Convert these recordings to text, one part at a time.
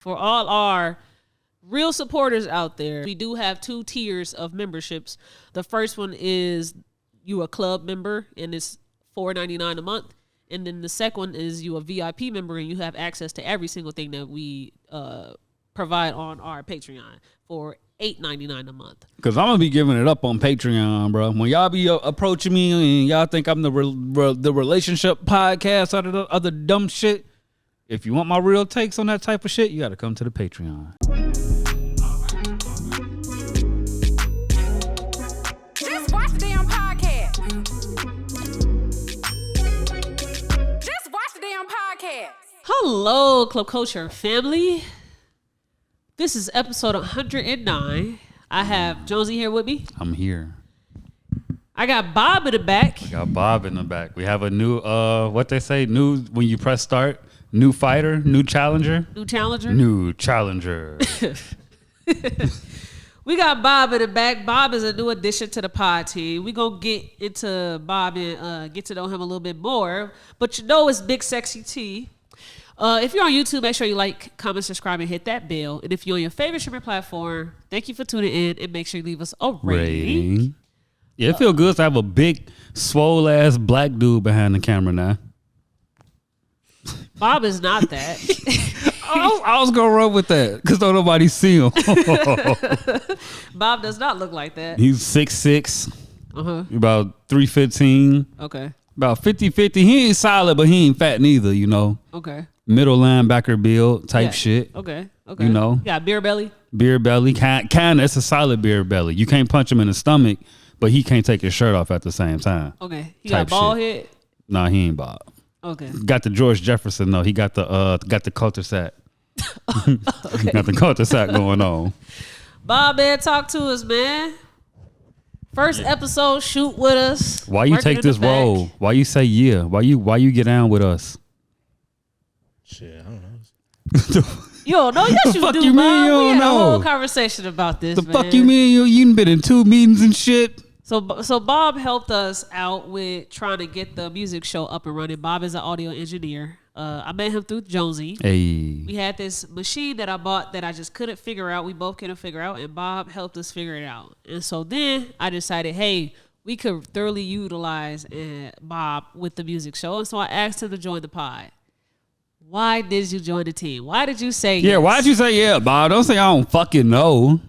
For all our real supporters out there, we do have 2 tiers of memberships. The first one is you a club member, and it's $4.99 a month. And then the second one is you a VIP member, and you have access to every single thing that we provide on our Patreon for $8.99 a month. Because I'm going to be giving it up on Patreon, bro. When y'all be approaching me and y'all think I'm the relationship podcast out of the other dumb shit, if you want my real takes on that type of shit, you got to come to the Patreon. Just watch the damn podcast. Just watch the damn podcast. Hello, Club Culture family. This is episode 109. I have Jonesy here with me. I'm here. I got Bob in the back. We have a new, what they say, new, when you press start, new fighter, new challenger. New challenger? New challenger. We got Bob in the back. Bob is a new addition to the pod team. We're going to get into Bob and get to know him a little bit more. But you know it's Big Sexy T. If you're on YouTube, make sure you like, comment, subscribe, and hit that bell. And if you're on your favorite streaming platform, thank you for tuning in, and make sure you leave us a rating. Yeah, it feels good to have a big, swole-ass black dude behind the camera now. Bob is not that. I was going to run with that because don't nobody see him. Bob does not look like that. He's 6'6", about 315. Okay. About 50-50. He ain't solid, but he ain't fat neither, you know. Okay. Middle linebacker build type shit. Okay. You know. You got beer belly? Beer belly. Kind of. It's a solid beer belly. You can't punch him in the stomach, but he can't take his shirt off at the same time. Okay. He got bald head? Nah, he ain't bald. Okay. Got the George Jefferson though. He got the cul-de-sac. Okay. Got the cul-de-sac going on. Bob, man, talk to us, man. First episode, shoot with us. Why you take this role? Why you say yeah? Why you get down with us? Shit, I don't know. You don't know? Yes, you fuck do, you Bob. mean you We don't had know? a whole conversation about this, The man. fuck you mean you been in 2 meetings and shit? So Bob helped us out with trying to get the music show up and running. Bob is an audio engineer. I met him through Jonesy. Hey. We had this machine that I bought that I just couldn't figure out. We both couldn't figure out, and Bob helped us figure it out. And so then I decided, hey, we could thoroughly utilize Bob with the music show. And so I asked him to join the pod. Why did you join the team? Why did you say yes? Why'd you say yeah, Bob? Don't say I don't fucking know.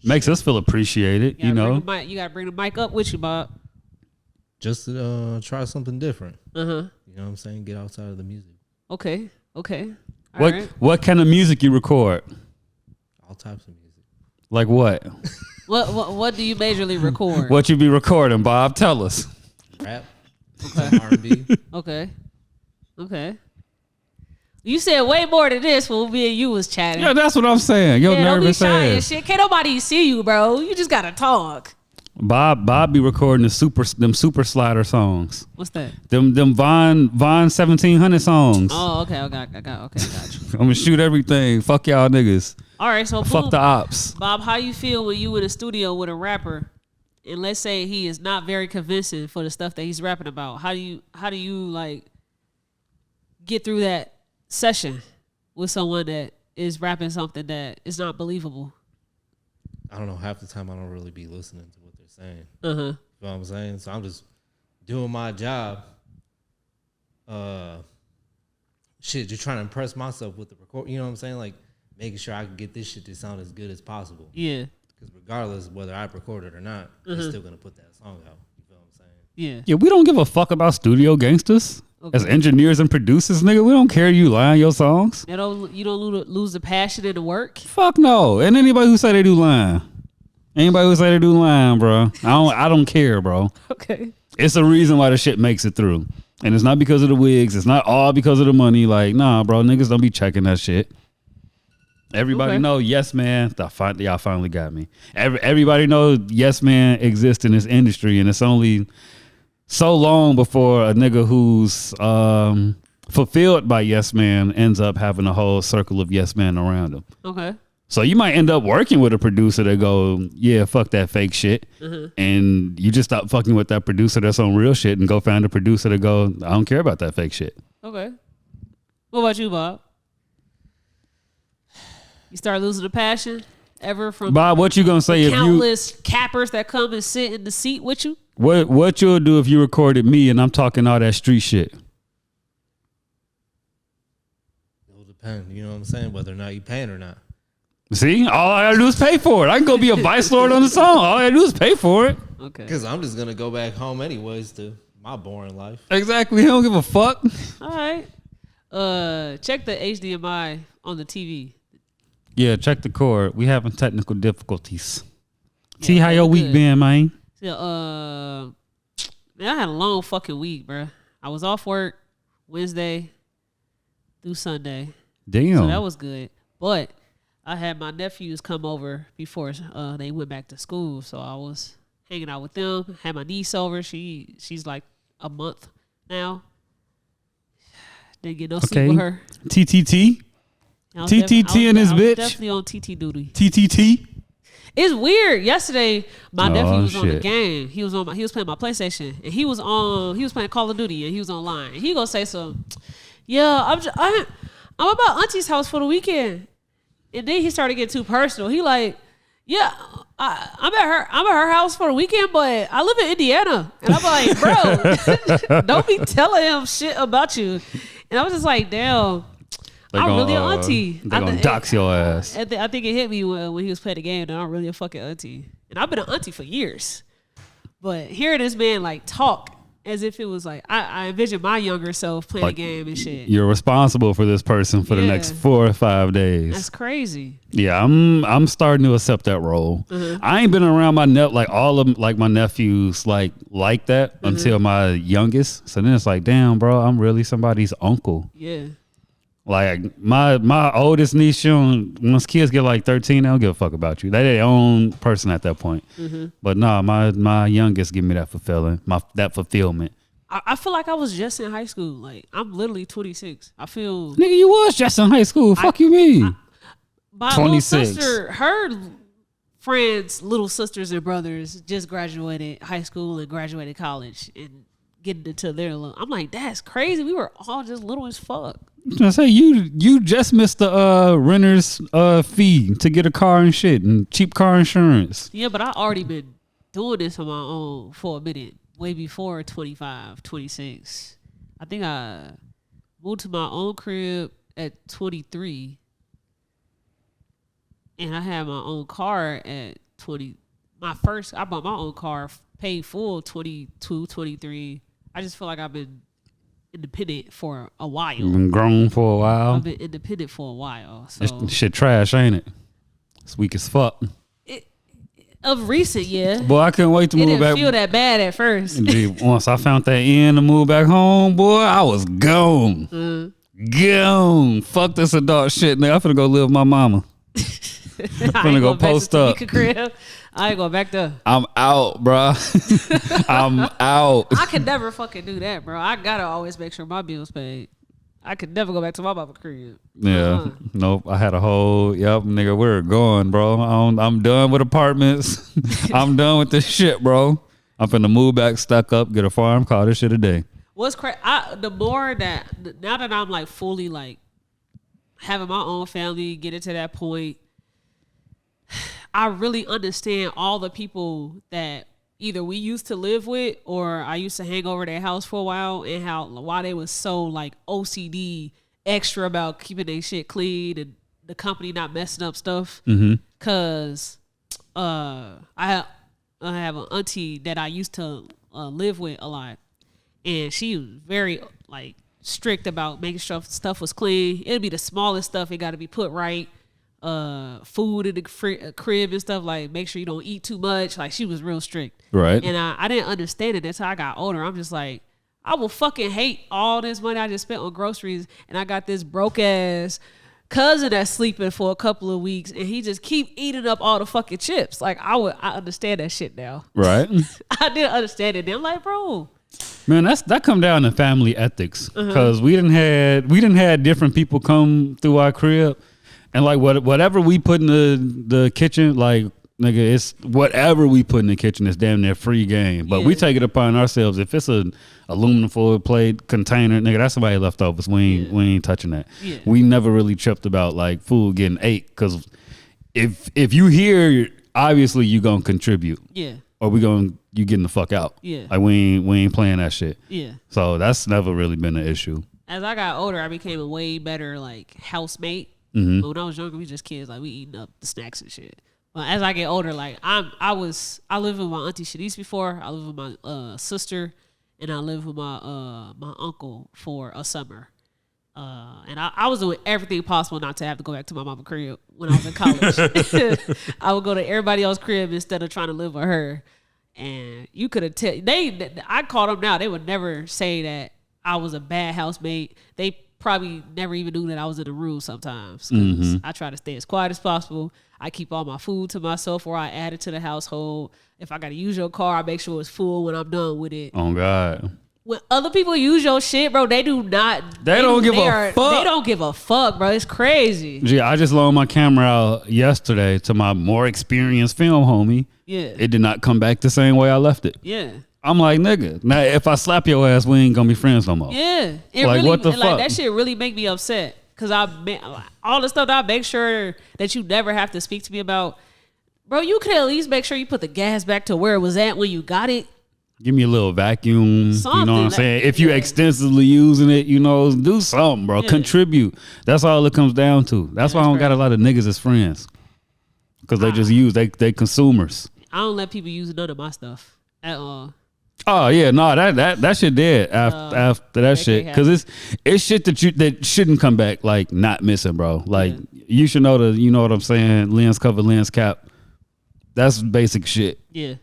Makes us feel appreciated, you know. You got to bring the mic up with you, Bob. Just to try something different. Uh-huh. You know what I'm saying? Get outside of the music. Okay. All right. What kind of music you record? All types of music. Like what? What do you majorly record? What you be recording, Bob? Tell us. Rap. Some R&B. Okay. You said way more than this when me and you was chatting. Yeah, that's what I'm saying. Yo, nervous don't be shy and ass. shit. Can't nobody see you, bro. You just gotta talk. Bob be recording them super slider songs. What's that? Them Von 1700 songs. Oh, okay. I got you. I'm gonna shoot everything. Fuck y'all niggas. All right, so Fuck boom. the ops. Bob, how you feel when you in a studio with a rapper, and let's say he is not very convincing for the stuff that he's rapping about? How do you like get through that session with someone that is rapping something that is not believable? I don't know. Half the time I don't really be listening to what they're saying. Uh-huh. You know what I'm saying? So I'm just doing my job. Just trying to impress myself with the record. You know what I'm saying? Like making sure I can get this shit to sound as good as possible. Yeah. Because regardless of whether I record it or not, I'm still gonna put that song out. You feel what I'm saying? Yeah. We don't give a fuck about studio gangsters. Okay. As engineers and producers, nigga, we don't care you lying your songs. You don't lose the passion in the work? Fuck no. And anybody who say they do lying. Anybody who say they do lying, bro. I don't care, bro. Okay. It's a reason why the shit makes it through. And it's not because of the wigs. It's not all because of the money. Like, nah, bro, niggas don't be checking that shit. Everybody know Yes Man. Y'all finally got me. Everybody knows Yes Man exists in this industry, and it's only so long before a nigga who's fulfilled by Yes Man ends up having a whole circle of Yes Man around him. Okay. So you might end up working with a producer that go, yeah, fuck that fake shit. And you just stop fucking with that producer that's on real shit and go find a producer that go, I don't care about that fake shit. Okay. What about you, Bob? You start losing the passion ever from Bob, what you gonna say if you countless cappers that come and sit in the seat with you? what you'll do if you recorded me and I'm talking all that street shit? It'll depend. You know what I'm saying? Whether or not you paying or not. See, all I gotta do is pay for it. I can go be a vice lord on the song. All I gotta do is pay for it. Okay. Because I'm just gonna go back home anyways to my boring life. Exactly. He don't give a fuck. All right. Check the HDMI on the TV. Yeah, check the cord. We having technical difficulties. Yeah, T, how your week good. been, man? So, man, I had a long fucking week, bro. I was off work Wednesday through Sunday. Damn. So that was good. But I had my nephews come over before they went back to school. So I was hanging out with them. Had my niece over. She's like a month now. Didn't get no sleep with her. TTT? I was TTT in this I was bitch? definitely on TT duty. TTT? It's weird. Yesterday, my nephew was on the shit. game. He was playing my PlayStation, and he was playing Call of Duty, and he was online. And he gonna say some, yeah, I'm about Auntie's house for the weekend, and then he started getting too personal. He like, yeah, I'm at her house for the weekend, but I live in Indiana, and I'm like, bro, don't be telling him shit about you. And I was just like, damn. I'm really an auntie. They gonna dox your ass. I think it hit me when he was playing the game that I'm really a fucking auntie. And I've been an auntie for years. But hearing this man like talk as if it was like I envision my younger self playing Like, the game and shit. You're responsible for this person for the Yeah. next 4 or 5 days. That's crazy. Yeah, I'm starting to accept that role. I ain't been around my all of like my nephews like that until my youngest. So then it's like, damn, bro, I'm really somebody's uncle. Yeah. Like my oldest niece, once kids get like 13, they don't give a fuck about you. They their own person at that point. But nah, my youngest give me that fulfillment. I feel like I was just in high school. Like I'm literally 26. I feel Nigga, you was just in high school. Fuck you mean? my 26. little sister, her friends, little sisters and brothers just graduated high school and graduated college and getting into their little. I'm like, that's crazy. We were all just little as fuck. I say you just missed the renter's fee to get a car and shit and cheap car insurance. Yeah, but I already been doing this on my own for a minute, way before 25, 26. I think I moved to my own crib at 23, and I had my own car at 20. I bought my own car, paid full 22, 23. I just feel like I've been independent for a while. Been grown for a while. I've been independent for a while. So This shit trash, ain't it? It's weak as fuck. of recent, yeah. Boy, I couldn't wait to It move didn't back. feel that bad at first. Dude, once I found that end to move back home, boy, I was gone. Gone. Fuck this adult shit, nigga. I'm finna go live with my mama. I Finna ain't go going back post to up. Tamika crib. I ain't going back there. I'm out, bruh. I'm out. I could never fucking do that, bro. I gotta always make sure my bills paid. I could never go back to my mama crib. Yeah. Nope. I had a whole, nigga, we're going, bro. I'm done with apartments. I'm done with this shit, bro. I'm finna move back, stuck up, get a farm, call this shit a day. What's crazy? The more that now that I'm like fully like having my own family, getting to that point, I really understand all the people that either we used to live with or I used to hang over their house for a while, and why they was so like OCD extra about keeping their shit clean and the company not messing up stuff. Cause I have an auntie that I used to live with a lot, and she was very like strict about making sure stuff was clean. It'd be the smallest stuff; it got to be put right. Food in the crib and stuff, like make sure you don't eat too much. Like she was real strict, right? And I didn't understand it until I got older. I'm just like, I will fucking hate all this money I just spent on groceries, and I got this broke ass cousin that's sleeping for a couple of weeks, and he just keep eating up all the fucking chips. Like I understand that shit now, right? I didn't understand it then. I'm like, bro, man, that come down to family ethics, because we didn't had different people come through our crib. And like whatever we put in the kitchen, like nigga, it's whatever we put in the kitchen is damn near free game. But we take it upon ourselves. If it's a aluminum foil plate container, nigga, that's somebody leftovers. We ain't touching that. Yeah. We never really tripped about like food getting ate, because if you hear, obviously you gonna contribute. Yeah. Or you getting the fuck out. Yeah. Like we ain't playing that shit. Yeah. So that's never really been an issue. As I got older, I became a way better like housemate. Mm-hmm. But when I was younger, we just kids, like we eating up the snacks and shit. But as I get older, like I lived with my auntie Shanice before. I lived with my sister, and I lived with my uncle for a summer. And I was doing everything possible not to have to go back to my mama crib when I was in college. I would go to everybody else's crib instead of trying to live with her. And you could have I called them now. They would never say that I was a bad housemate. They probably never even knew that I was in the room sometimes. Mm-hmm. I try to stay as quiet as possible. I keep all my food to myself, or I add it to the household. If I got to use your car, I make sure it's full when I'm done with it. Oh, God. When other people use your shit, bro, they do not. They don't give a fuck. They don't give a fuck, bro. It's crazy. Gee, I just loaned my camera out yesterday to my more experienced film homie. Yeah. It did not come back the same way I left it. Yeah. I'm like, nigga, now if I slap your ass, we ain't gonna be friends no more. Yeah. It like, really, what the fuck? Like, that shit really make me upset. Because all the stuff that I make sure that you never have to speak to me about, bro, you could at least make sure you put the gas back to where it was at when you got it. Give me a little vacuum. Something, you know what I'm saying? If you extensively using it, do something, bro. Yeah. Contribute. That's all it comes down to. That's why I don't got a lot of niggas as friends. Because they just they consumers. I don't let people use none of my stuff at all. Oh yeah, no, that shit dead after that shit, because it's shit that shouldn't come back, like not missing, bro. Like you should know you know what I'm saying, lens cover, lens cap. That's basic shit. Yeah.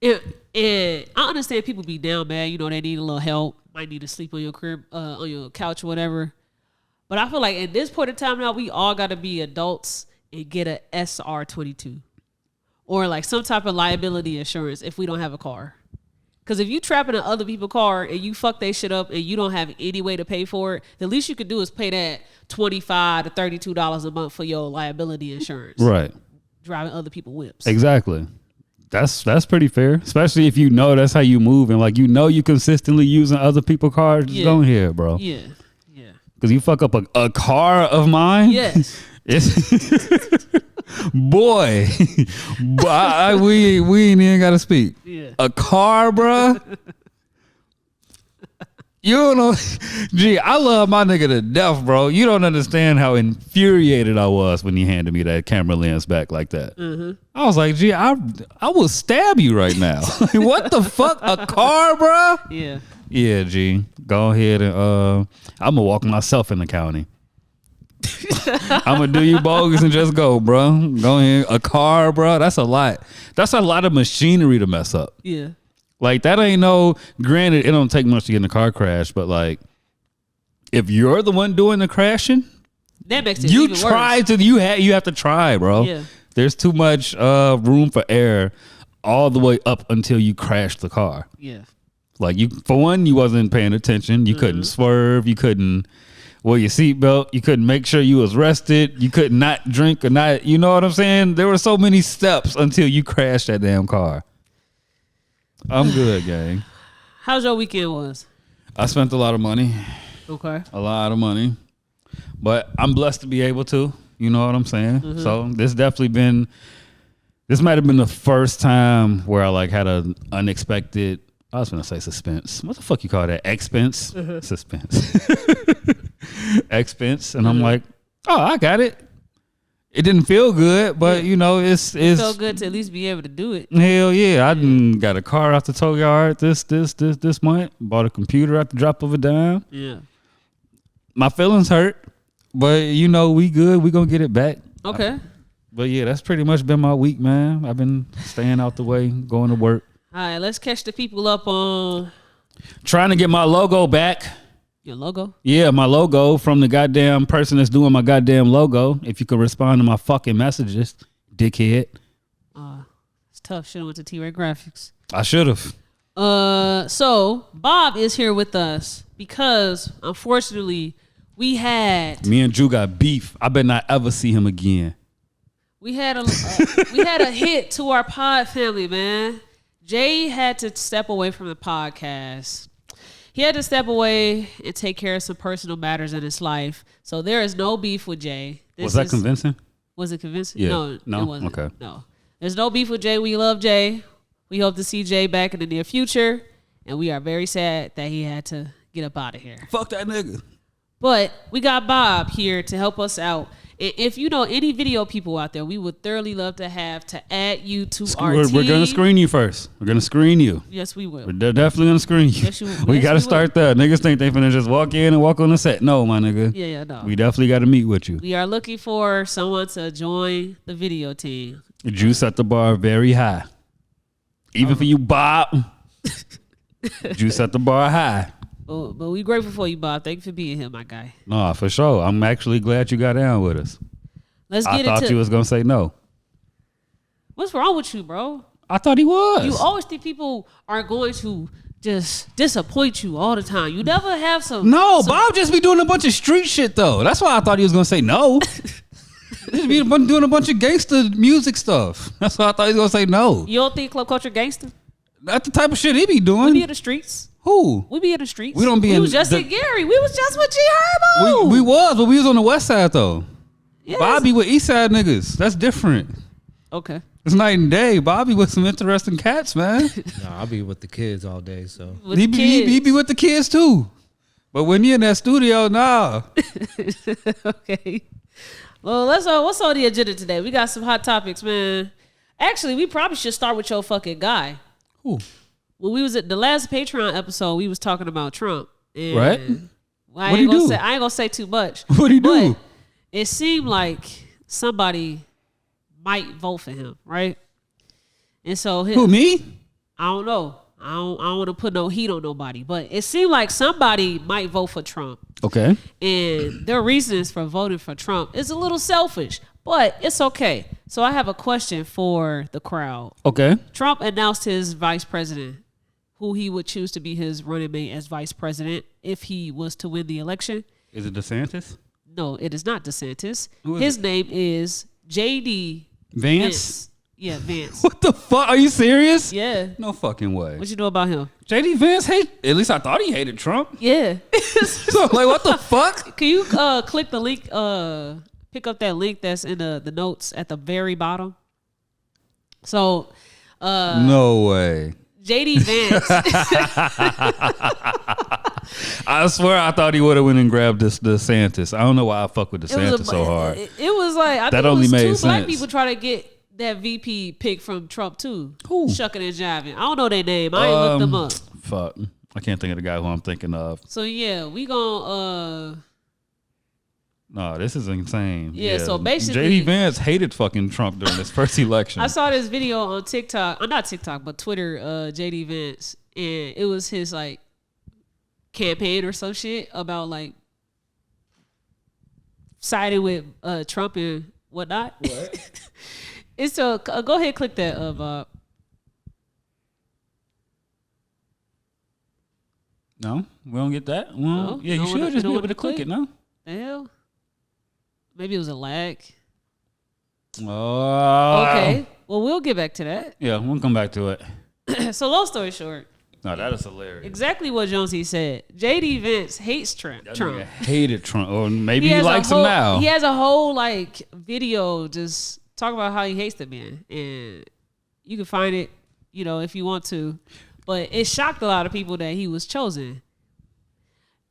I understand people be down bad, they need a little help, might need to sleep on your crib, on your couch or whatever. But I feel like at this point in time now, we all got to be adults and get a SR22 or like some type of liability insurance if we don't have a car. Because if you trapping in other people's car and you fuck they shit up and you don't have any way to pay for it, the least you could do is pay that $25 to $32 a month for your liability insurance. Right. Driving other people's whips. Exactly. That's pretty fair, especially if you know that's how you move and like you consistently using other people's cars. Just don't hear, bro. Yeah. Yeah. Because you fuck up a car of mine. Yes. Boy, we ain't even gotta speak. Yeah. A car, bro. You don't know. Gee, I love my nigga to death, bro. You don't understand how infuriated I was when he handed me that camera lens back like that. Mm-hmm. I was like, gee, I will stab you right now. What the fuck? A car, bro? Yeah. Yeah, G. Go ahead and I'm gonna walk myself in the county. I'm gonna do you bogus and just go, bro. Go ahead. A car, bro. That's a lot. That's a lot of machinery to mess up. Yeah. Like that ain't granted, it don't take much to get in a car crash, but like if you're the one doing the crashing, that makes it even worse. You have to try, bro. Yeah. There's too much room for error all the way up until you crash the car. Yeah. Like you wasn't paying attention. You couldn't swerve. You couldn't wear your seatbelt. You couldn't make sure you was rested. You could not drink or not. You know what I'm saying? There were so many steps until you crashed that damn car. I'm good, gang. How's your weekend was? I spent a lot of money. Okay. A lot of money. But I'm blessed to be able to. You know what I'm saying? Mm-hmm. So this might have been the first time where I like had an unexpected, I was going to say suspense. What the fuck you call that? Expense? Mm-hmm. Suspense. Expense. And I'm like, oh, I got it. It didn't feel good, but it felt good to at least be able to do it. Hell yeah. I done got a car out the tow yard this month. Bought a computer at the drop of a dime. Yeah. My feelings hurt, but we good. We gonna get it back. Okay. But yeah, that's pretty much been my week, man. I've been staying out the way, going to work. All right, let's catch the people up on trying to get my logo back. Your logo? Yeah, my logo from the goddamn person that's doing my goddamn logo. If you could respond to my fucking messages, dickhead. It's tough. Should have went to T-Ray Graphics. I should have. So Bob is here with us because unfortunately me and Drew got beef. I better not ever see him again. we had a hit to our pod family, man. Jay had to step away from the podcast. He had to step away and take care of some personal matters in his life. So there is no beef with Jay. Was that convincing? Was it convincing? Yeah. No, it wasn't. Okay. No. There's no beef with Jay. We love Jay. We hope to see Jay back in the near future. And we are very sad that he had to get up out of here. Fuck that nigga. But we got Bob here to help us out. And if you know any video people out there, we would thoroughly love to add you to our team. We're going to screen you first. We're going to screen you. Yes, we will. We're definitely going to screen you. Yes, you will. We got to start there. Niggas think they finna just walk in and walk on the set. No, my nigga. Yeah, no. We definitely got to meet with you. We are looking for someone to join the video team. Juice at the bar very high. Even for you, Bob. Juice at the bar high. But we grateful for you, Bob. Thank you for being here, my guy. No, for sure. I'm actually glad you got down with us. I thought you was going to say no. What's wrong with you, bro? I thought he was. You always think people are going to just disappoint you all the time. You never have some... No, Bob just be doing a bunch of street shit, though. That's why I thought he was going to say no. He just be doing a bunch of gangster music stuff. That's why I thought he was going to say no. You don't think Club Culture gangster? That's the type of shit he be doing. We be in the streets. Who? We be in the streets. We don't be we in... was just in Gary. We was just with G Herbo. We was, but we was on the west side, though. Yes. Bobby with east side niggas. That's different. Okay. It's night and day. Bobby with some interesting cats, man. Nah, I'll be with the kids all day, so. He be with the kids, too. But when you're in that studio, nah. Okay. Well, what's on the agenda today? We got some hot topics, man. Actually, we probably should start with your fucking guy. Who? When we was at the last Patreon episode, we was talking about Trump. And Right. I What'd he do? I ain't gonna say too much. What'd he do? But it seemed like somebody might vote for him, right? And so Who, me? I don't know. I don't want to put no heat on nobody, but it seemed like somebody might vote for Trump. Okay. And their reasons for voting for Trump is a little selfish, but it's okay. So I have a question for the crowd. Okay. Trump announced his vice president, who he would choose to be his running mate as vice president if he was to win the election. Is it DeSantis? No, it is not DeSantis. Who is His it? name is J.D. Vance? Yeah, Vance. What the fuck? Are you serious? Yeah. No fucking way. What you know about him? JD Vance hate. At least I thought he hated Trump. Yeah. So like, what the fuck? Can you click the link? Pick up that link that's in the notes at the very bottom. So, No way. JD Vance. I swear I thought he would have went and grabbed this DeSantis. I don't know why I fuck with DeSantis so hard. It was like I That think it only was made two black sense. people trying to get that VP pick from Trump too. Who? Shucking and jiving. I don't know their name. I ain't looked them up. Fuck. I can't think of the guy who I'm thinking of. So yeah, we gon' No, this is insane. Yeah, so basically- JD Vance hated fucking Trump during his first election. I saw this video on TikTok. Not TikTok, but Twitter. JD Vance, and it was his like campaign or some shit about like siding with Trump and whatnot. What? It's so go ahead, click that Bob. No, we don't get that. Well, No? yeah, you No should one- just no be one able to to click click? it. No. The hell? Maybe it was a lag. Oh. Okay. Well, we'll get back to that. Yeah, we'll come back to it. So long story short, No, that is hilarious. exactly what Jonesy said. JD Vance hates Trump. That nigga hated Trump, or maybe he has a likes whole- him now. He has a whole like video just talking about how he hates the man, and you can find it, if you want to. But it shocked a lot of people that he was chosen.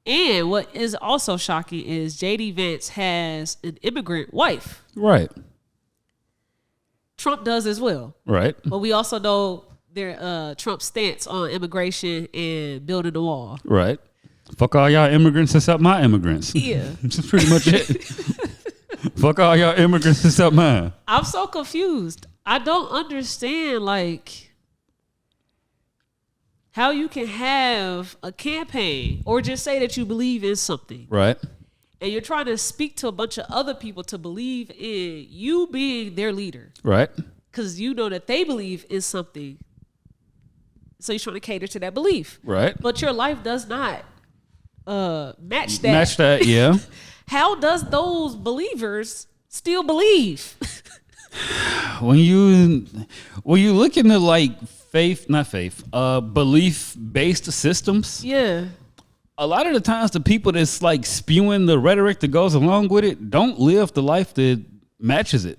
And what is also shocking is JD Vance has an immigrant wife. Right. Trump does as well. Right. But we also know Trump's stance on immigration and building the wall. Right. Fuck all y'all immigrants except my immigrants. Yeah. That's pretty much it. Fuck all y'all immigrants except mine. I'm so confused. I don't understand, how you can have a campaign or just say that you believe in something. Right. And you're trying to speak to a bunch of other people to believe in you being their leader. Right. Because you know that they believe in something. So you're trying to cater to that belief. Right. But your life does not match that. Match that, yeah. How does those believers still believe? when you look into like belief based systems, Yeah. a lot of the times the people that's like spewing the rhetoric that goes along with it don't live the life that matches it.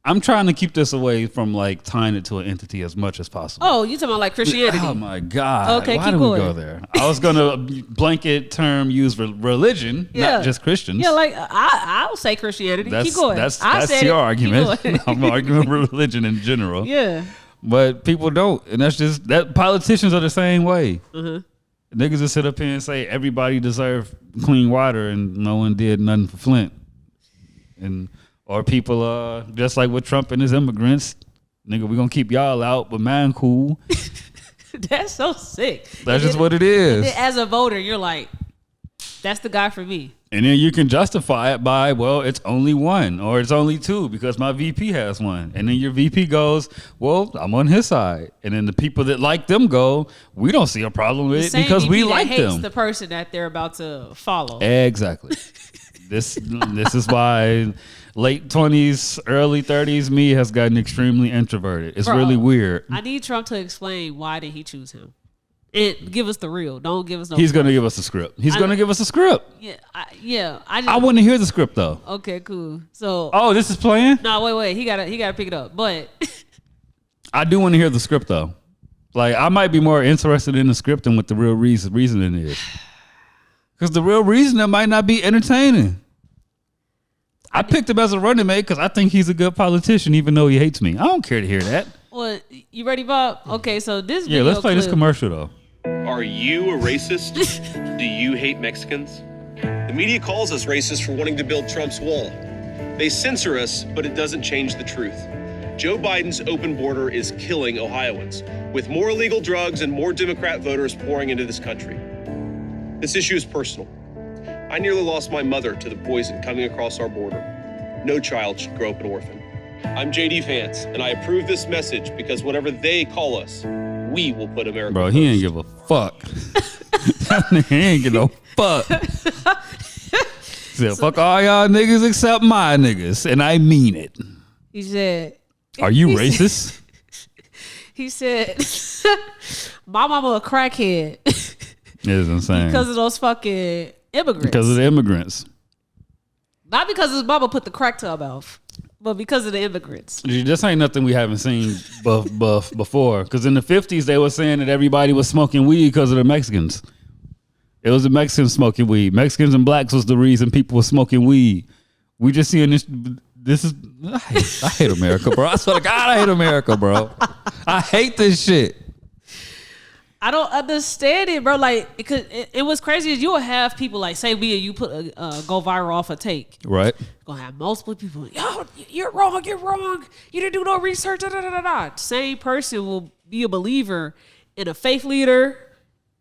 I'm trying to keep this away from like tying it to an entity as much as possible. Oh, you talking about like Christianity? Oh my God. Okay, Why keep do going. we go there? I was going to blanket term use religion, not just Christians. Yeah, like I'll say Christianity. Keep going. That's said your it. argument. Keep going. I'm arguing religion in general. Yeah. But people don't. And that's just that politicians are the same way. Niggas just sit up here and say everybody deserve clean water and no one did nothing for Flint. Or people just like with Trump and his immigrants, nigga, we gonna keep y'all out, but man, cool. That's so sick. That's just what it is. As a voter, you're like, that's the guy for me. And then you can justify it by, well, it's only one or it's only two because my VP has one. And then your VP goes, well, I'm on his side. And then the people that like them go, we don't see a problem with it because we like them. The person that they're about to follow. Exactly. This is why late 20s, early 30s me has gotten extremely introverted. It's really weird. I need Trump to explain why did he choose him. And give us the real. Don't give us no. He's going to give us a script. He's going to give us a script. Yeah. I want to hear the script though. Okay, cool. So. Oh, this is playing? No, wait. He gotta pick it up. But. I do want to hear the script though. Like I might be more interested in the script than what the real reasoning is. Because the real reasoning might not be entertaining. I picked him as a running mate because I think he's a good politician, even though he hates me. I don't care to hear that. Well, you ready, Bob? Okay, so this video let's play this commercial though. Are you a racist? Do you hate Mexicans? The media calls us racist for wanting to build Trump's wall. They censor us, but it doesn't change the truth. Joe Biden's open border is killing Ohioans, with more illegal drugs and more Democrat voters pouring into this country. This issue is personal. I nearly lost my mother to the poison coming across our border. No child should grow up an orphan. I'm JD Vance, and I approve this message because whatever they call us, we will put America Bro, first. he ain't give a fuck. That nigga ain't give no fuck. Said, fuck all y'all niggas except my niggas, and I mean it. He said, are you racist? He said, my mama a crackhead. It is insane. Because of those fucking immigrants. Because of the immigrants. Not because his mama put the crack to her mouth, but because of the immigrants. This ain't nothing we haven't seen before. Because in the 50s, they were saying that everybody was smoking weed because of the Mexicans. It was the Mexicans smoking weed. Mexicans and blacks was the reason people were smoking weed. We just seeing this. I hate America, bro. I swear to God, I hate America, bro. I hate this shit. I don't understand it, bro. Like, because it was crazy is you will have people like, say me and you put go viral off a take. Right. Gonna have multiple people, yo, you're wrong. You didn't do no research. Da, da, da, da, da. Same person will be a believer in a faith leader,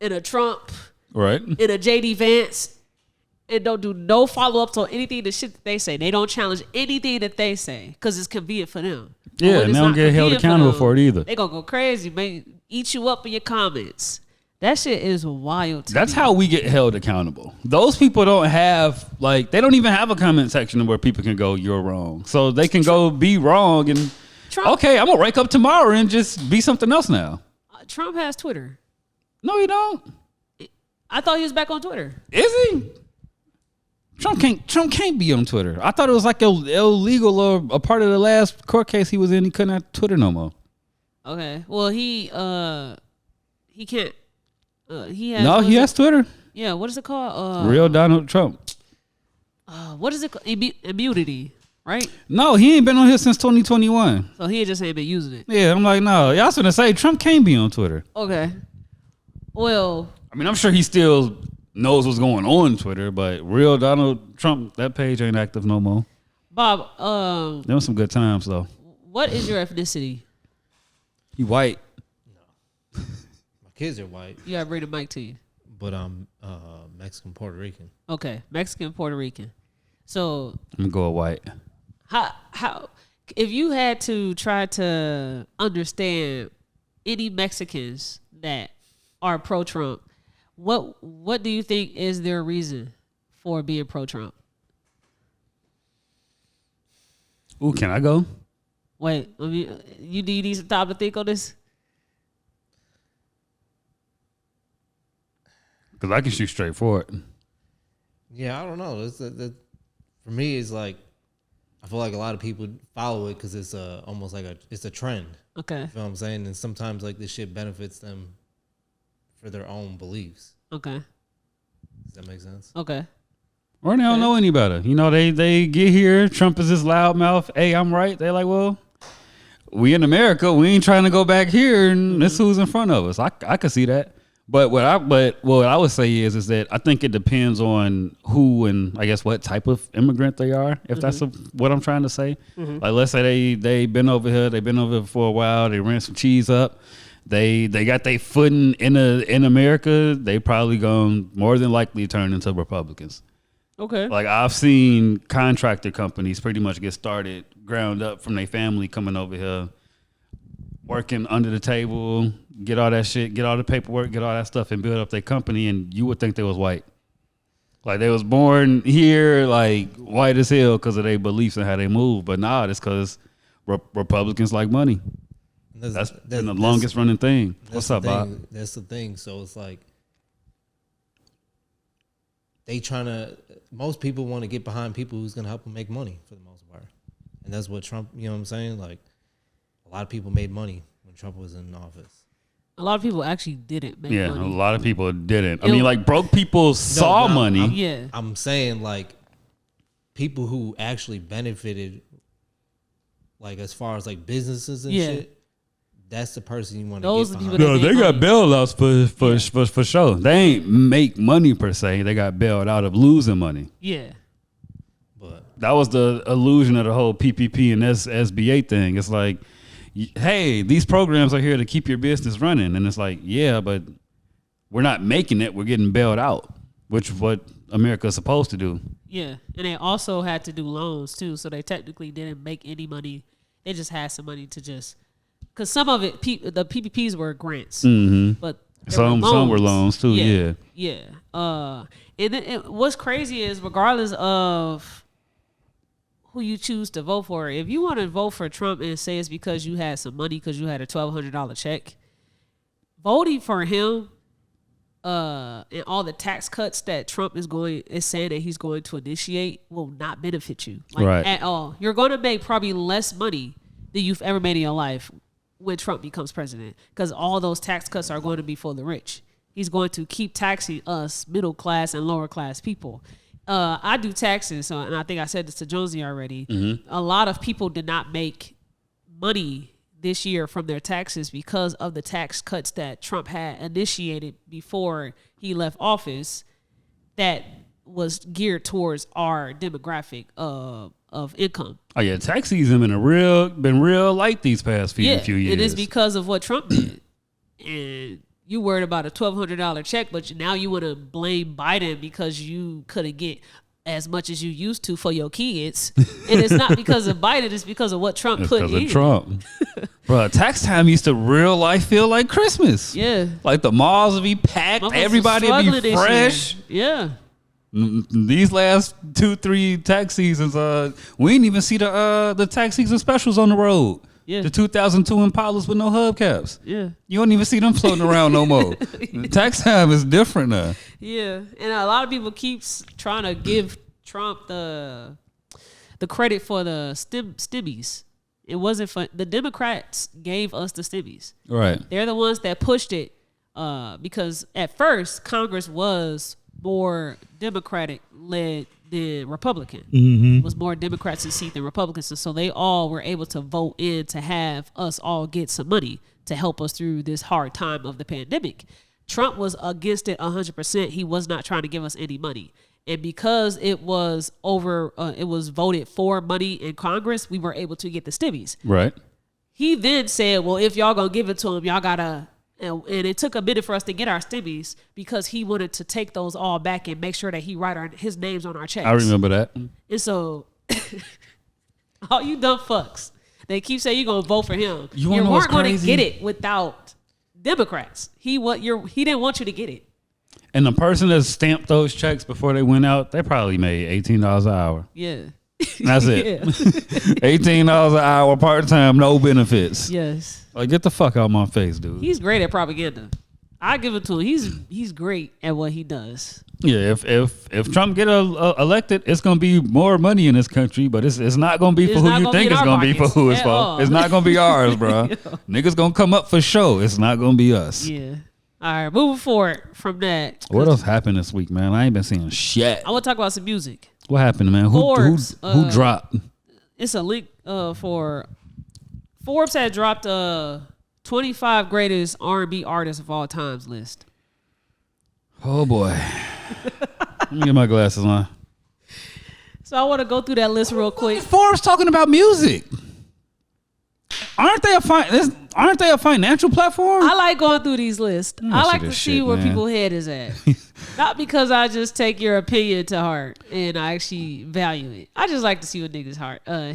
in a Trump, right, in a JD Vance, and don't do no follow-ups on anything the shit that they say. They don't challenge anything that they say because it's convenient for them. Yeah, and they don't get held accountable for it either. They gonna go crazy, man. Eat you up in your comments. That shit is wild to That's me. how we get held accountable. Those people don't have, like, they don't even have a comment section where people can go, you're wrong. So they can go be wrong and, okay, I'm going to wake up tomorrow and just be something else now. Trump has Twitter. No, he don't. I thought he was back on Twitter. Is he? Trump can't be on Twitter. I thought it was like illegal or a part of the last court case he was in. He couldn't have Twitter no more. Okay. Well, he can't. He has Twitter. Yeah. What is it called? Real Donald Trump. What is it called? Immunity, right? No, he ain't been on here since 2021. So he just ain't been using it. Yeah, I'm like, no. Y'all gonna say Trump can't be on Twitter. Okay. Well, I mean, I'm sure he still knows what's going on Twitter, but real Donald Trump, that page ain't active no more. Bob, there was some good times though. What is your ethnicity? You white. No. My kids are white. You gotta bring the mic to you. But I'm Mexican, Puerto Rican. Okay, Mexican, Puerto Rican. So I'm gonna go white. How if you had to try to understand any Mexicans that are pro-Trump, what do you think is their reason for being pro-Trump? Ooh, can I go? Wait, you need some time to think on this? Because I can shoot straight forward. Yeah, I don't know. For me, it's like I feel like a lot of people follow it because it's almost like it's a trend. Okay. You know what I'm saying? And sometimes like this shit benefits them for their own beliefs. Okay. Does that make sense? Okay. Or they don't know any better. You know, they get here. Trump is this loudmouth. Hey, I'm right. They're like, well, we in America. We ain't trying to go back here, and this who's in front of us. I could see that. But what I would say is that I think it depends on who and I guess what type of immigrant they are. If that's what I'm trying to say. Like, let's say they been over here. They've been over here for a while. They ran some cheese up. They got their footing in America. They probably going more than likely turn into Republicans. Okay. Like I've seen contractor companies pretty much get started ground up from their family coming over here, working under the table, get all that shit, get all the paperwork, get all that stuff and build up their company. And you would think they was white. Like they was born here, like white as hell because of their beliefs and how they move. But nah, it's because Republicans like money. That's been the longest running thing. What's up, Bob? That's the thing. So it's like most people want to get behind people who's going to help them make money for the most part. And that's what Trump, you know what I'm saying? Like a lot of people made money when Trump was in office. A lot of people actually didn't make money. Yeah, a lot of people didn't. I mean, like broke people saw money. I'm saying like people who actually benefited, like as far as like businesses and shit. That's the person you want to get behind. No, they got bailouts for sure. They ain't make money per se. They got bailed out of losing money. Yeah. But that was the illusion of the whole PPP and SBA thing. It's like, hey, these programs are here to keep your business running. And it's like, yeah, but we're not making it. We're getting bailed out, which is what America's supposed to do. Yeah. And they also had to do loans too. So they technically didn't make any money. They just had some money to just... Because some of it, the PPPs were grants, but some were loans too. Yeah. And then what's crazy is, regardless of who you choose to vote for, if you want to vote for Trump and say it's because you had some money because you had a $1,200 check, voting for him and all the tax cuts that Trump is saying that he's going to initiate will not benefit you at all. You're going to make probably less money than you've ever made in your life when Trump becomes president, because all those tax cuts are going to be for the rich. He's going to keep taxing us middle class and lower class people. I do taxes, and I think I said this to Jonesy already. A lot of people did not make money this year from their taxes because of the tax cuts that Trump had initiated before he left office that was geared towards our demographic of income. Oh yeah, tax season been real light these past few years. It is because of what Trump did. And you worried about a $1,200 check, but now you want to blame Biden because you couldn't get as much as you used to for your kids. And it's not because of Biden, it's because of what Trump put in. Because of Trump. Bro, tax time used to real life feel like Christmas. Yeah. Like the malls would be packed, everybody would be fresh. Yeah. These last 2-3 tax seasons, we didn't even see the tax season specials on the road. Yeah. The 2002 Impalas with no hubcaps. Yeah. You don't even see them floating around no more. Tax time is different now. Yeah. And a lot of people keep trying to give Trump the credit for the stimmies. It wasn't fun. The Democrats gave us the stimmies. Right. They're the ones that pushed it because at first Congress was more Democratic led than Republican. It was more Democrats in seat than Republicans. And so they all were able to vote in to have us all get some money to help us through this hard time of the pandemic. Trump was against it 100%. He was not trying to give us any money. And because it was it was voted for money in Congress, we were able to get the stimmies. Right. He then said, well, if y'all gonna give it to him, y'all gotta... And it took a minute for us to get our stimmies because he wanted to take those all back and make sure that he write his names on our checks. I remember that. And so, all you dumb fucks, they keep saying you're going to vote for him. You weren't going to get it without Democrats. He didn't want you to get it. And the person that stamped those checks before they went out, they probably made $18 an hour. Yeah. That's it. $18 an hour, part time, no benefits. Yes. Like, get the fuck out of my face, dude. He's great at propaganda. I give it to him. He's great at what he does. Yeah, if Trump get elected, it's gonna be more money in this country, but it's not gonna be for who you think it's gonna be for who it's for. It's not gonna be ours, bro. Niggas gonna come up for show. It's not gonna be us. Yeah. All right, moving forward from that. What else happened this week, man? I ain't been seeing shit. I want to talk about some music. What happened, man? Forbes, Who dropped? It's a link for Forbes had dropped a 25 greatest R&B artists of all times list. Oh boy. Let me get my glasses on. So I want to go through that list real quick. Forbes talking about music. Aren't they a financial platform? I like going through these lists. I like to see shit, where man. people's head is at. Not because I just take your opinion to heart and I actually value it. I just like to see what niggas'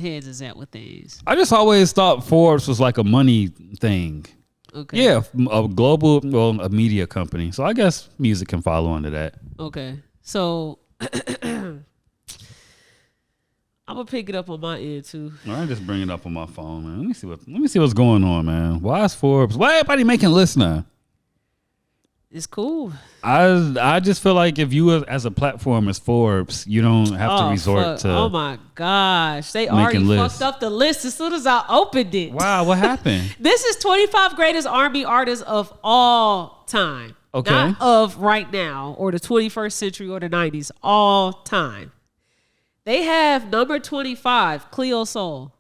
heads is at with things. I just always thought Forbes was like a money thing. Okay. Yeah, a global, well, a media company. So I guess music can follow under that. Okay. So I'm gonna pick it up on my end too. All right, just bring it up on my phone, man. Let me see what's going on, man. Why is Forbes? Why everybody making lists now? It's cool. I just feel like if you as a platform as Forbes, you don't have to resort to. Oh my gosh, they already lists. fucked up the list as soon as I opened it. Wow, what happened? This is 25 greatest R&B artists of all time. Okay. Not of right now or the 21st century or the 90s. All time. They have number 25, Cleo Soul.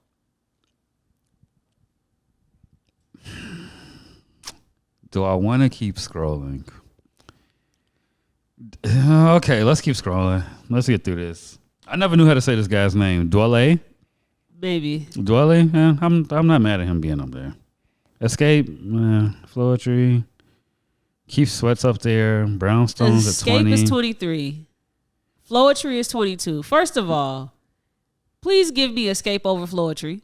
Do I want to keep scrolling? Okay, let's keep scrolling. Let's get through this. I never knew how to say this guy's name. Dwele? Maybe. Dwele? Yeah, I'm not mad at him being up there. Escape, Floetry. Keith Sweat's up there. Brownstone's at 20. Escape is 23. Floetry is 22. First of all, please give me Escape over Floetry.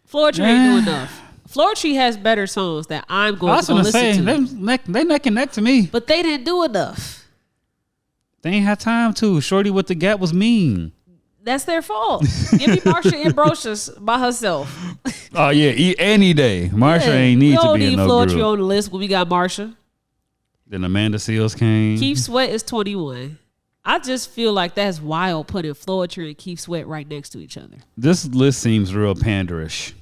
Floetry ain't doing enough. Floetry has better songs that I'm going to listen to. They neck and neck to me. But they didn't do enough. They ain't had time to. Shorty with the Gap was mean. That's their fault. Give me Marsha Ambrosius by herself. Oh, yeah, any day. Marsha ain't need to be in no Floetry group. on the list when we got Marsha. Then Amanda Seals came. Keith Sweat is 21. I just feel like that's wild putting Floetry and Keith Sweat right next to each other. This list seems real panderish.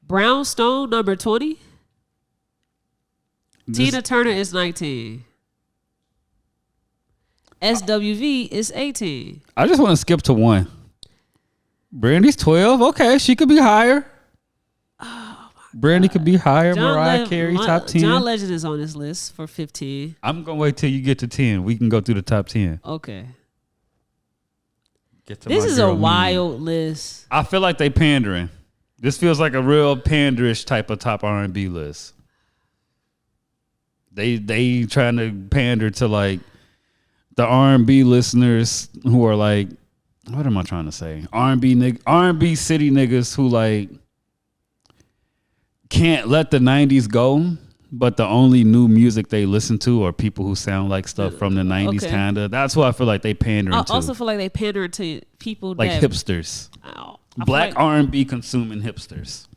Brownstone, number 20. Tina Turner is 19. SWV is 18. I just want to skip to 1. Brandy's 12. Okay, she could be higher. Brandy could be higher. Mariah Carey, top 10. John Legend is on this list for 15. I'm going to wait till you get to 10. We can go through the top 10. Okay. Get to This my is girl, a Mimi. wild list. I feel like they pandering. This feels like a real panderish type of top R&B list. They trying to pander to like the R&B listeners who are like, what am I trying to say? R&B city niggas who like can't let the 90s go, but the only new music they listen to are people who sound like stuff from the 90s kind of. That's what I feel like they pandering I to. also feel like they pander to people like that hipsters. I Black feel like, R&B consuming hipsters.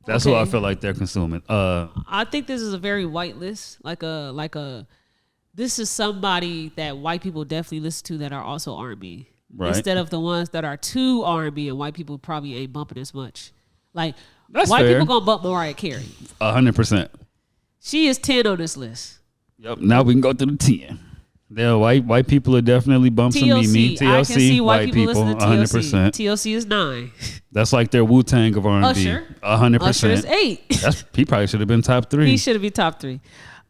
That's what I feel like they're consuming. I think this is a very white list. This is somebody that white people definitely listen to that are also R&B. Right. Instead of the ones that are too R&B and white people probably ain't bumping as much. Like That's white fair. people gonna bump Mariah Carey. 100%. She is 10 on this list. Yep. Now we can go through the 10. Yeah, white people are definitely bumping me. TLC, I can see white people, listening to TLC. 100%. TLC is 9. That's like their Wu-Tang of R&B. Usher. 100%. Usher is 8. He probably should have been top 3. He should have been top 3.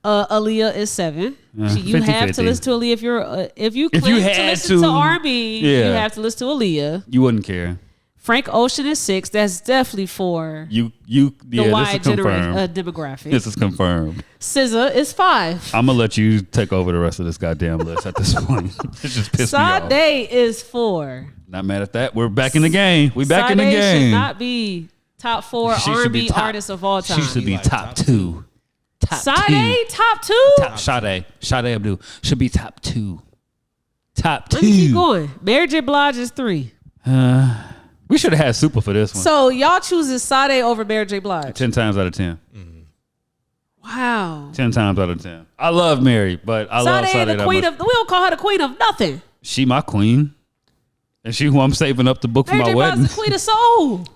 Aaliyah is 7. You 50-50. have to listen to Aaliyah if you claim to listen to R&B. You have to listen to Aaliyah. You wouldn't care. Frank Ocean is 6. That's definitely for The wide demographic. This is confirmed. SZA is 5. I'm gonna let you take over the rest of this goddamn list at this point. It just pissed me off. Sade is 4. Not mad at that. We're back in the game. We back in the Sade game. should not be top 4 She should be R&B top- artists of all time. She should be top 2. Top Sade, 2. top 2? Sade Abdul should be top 2. Top 2. Let me keep going. Mary J. Blige is 3. We should have had Super for this one. So y'all choosing Sade over Mary J. Blige? 10 times out of 10. Wow. 10 times out of 10. I love Mary, but I love Sade the that queen much. of. We don't call her the queen of nothing. She my queen. And she who I'm saving up the book for Mary my J. wedding. Blige is the queen of soul.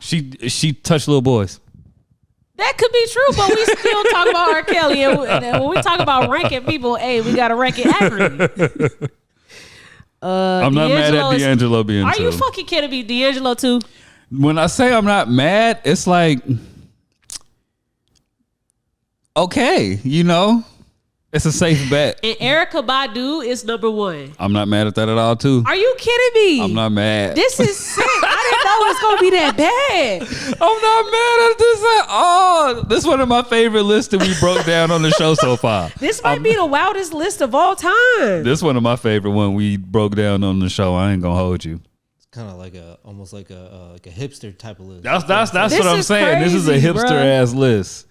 She touched little boys. That could be true, but we still talk about R. Kelly. And when we talk about ranking people, hey, we got to rank it accurately. I'm not mad at D'Angelo being Are 2. you fucking kidding me? D'Angelo too? When I say I'm not mad, it's like, okay, you know, it's a safe bet. And Erykah Badu is number 1. I'm not mad at that at all, too. Are you kidding me? I'm not mad. This is sick. I didn't know it was gonna be that bad. I'm not mad at this at all. This is one of my favorite lists that we broke down on the show so far. This might be the wildest list of all time. This one of my favorite one we broke down on the show. I ain't gonna hold you. It's kind of like almost like a hipster type of list. That's This what I'm is saying. This is a crazy, hipster bruh. ass list.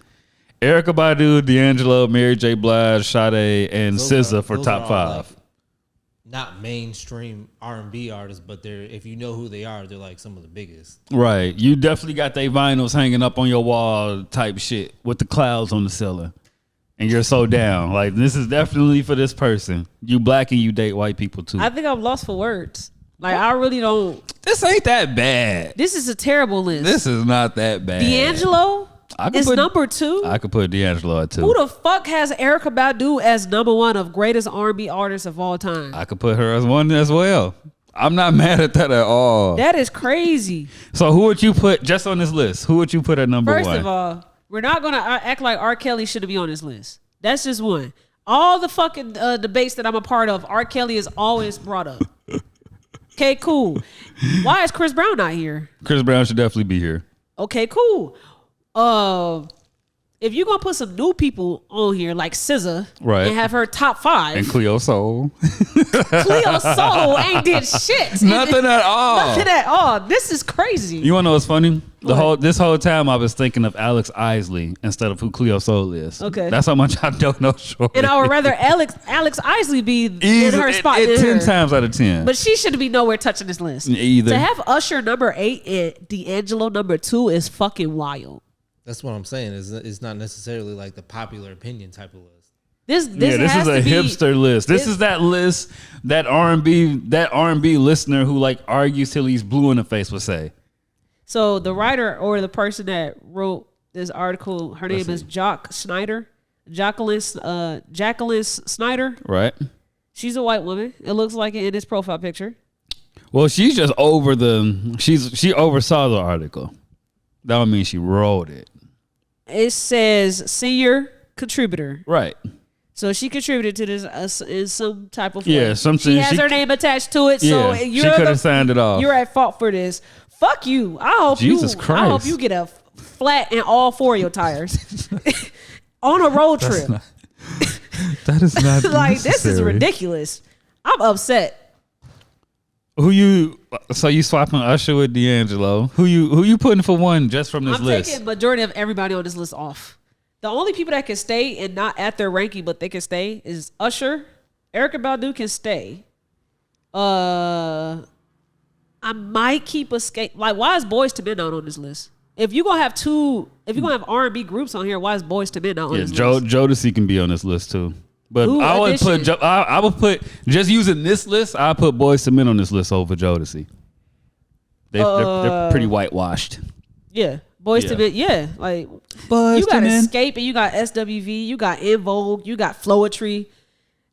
Erykah Badu, D'Angelo, Mary J. Blige, Sade, and SZA for those top are all, 5. like, not mainstream R&B artists, but they're, if you know who they are, they're like some of the biggest. Right. You definitely got they vinyls hanging up on your wall type shit with the clouds on the ceiling. And you're so down. Like, this is definitely for this person. You black and you date white people too. I think I'm lost for words. Like, I really don't. This ain't that bad. This is a terrible list. This is not that bad. D'Angelo is put- number 2. I could put D'Angelo at 2. Who the fuck has Erykah Badu as number 1 of greatest R&B artists of all time? I could put her as 1 as well. I'm not mad at that at all. That is crazy. So who would you put just on this list? Who would you put at number 1? First of all, we're not gonna act like R. Kelly shouldn't be on this list. That's just one. All the fucking debates that I'm a part of, R. Kelly is always brought up. Okay, cool. Why is Chris Brown not here? Chris Brown should definitely be here. Okay, cool. If you're gonna put some new people on here like SZA, Right. and have her top 5, And Cleo Soul. Cleo Soul ain't did shit. Nothing at all. Nothing at all. This is crazy. You wanna know what's funny? What? This whole time I was thinking of Alex Isley instead of who Cleo Soul is. Okay. That's how much I don't know Shorty. And I would rather Alex Isley be in her spot than 10 her. times out of 10. But she shouldn't be nowhere touching this list. Either. To have Usher number 8 and D'Angelo number 2 is fucking wild. That's what I'm saying. It's not necessarily like the popular opinion type of list. This This has is a to be, hipster list. This is that list that R&B listener who like argues till he's blue in the face would say. So the writer or the person that wrote this article, her name is Jock Snyder. Jacqueline Snyder. Right. She's a white woman. It looks like it in this profile picture. Well, she's just she oversaw the article. That don't mean she wrote it. It says senior contributor. Right. So she contributed to this in some type of way. Yeah, something. She has her name attached to it. So Yeah, you're she could have signed it off. You're at fault for this. Fuck you. Jesus I Christ. hope you get a flat in all 4 of your tires on a road trip. That is not Like, this is necessary. ridiculous. I'm upset. So you swapping Usher with D'Angelo? Who you putting for 1 just from this I'm list? taking majority of everybody on this list off. The only people that can stay and not at their ranking, but they can stay, is Usher. Erykah Badu can stay. I might keep Escape. Like, why is Boyz II Men not on this list? If you're gonna have R&B groups on here, why is Boyz II Men not on this list? Jodeci can be on this list too. But Who I would Audition? I would put just using this list. I put Boyz II Men on this list over Jodeci. They're pretty whitewashed. Yeah, Boyz Yeah. II Men. Yeah, like Boyz you got II Men. Escape and you got SWV, you got In Vogue, you got Floetry.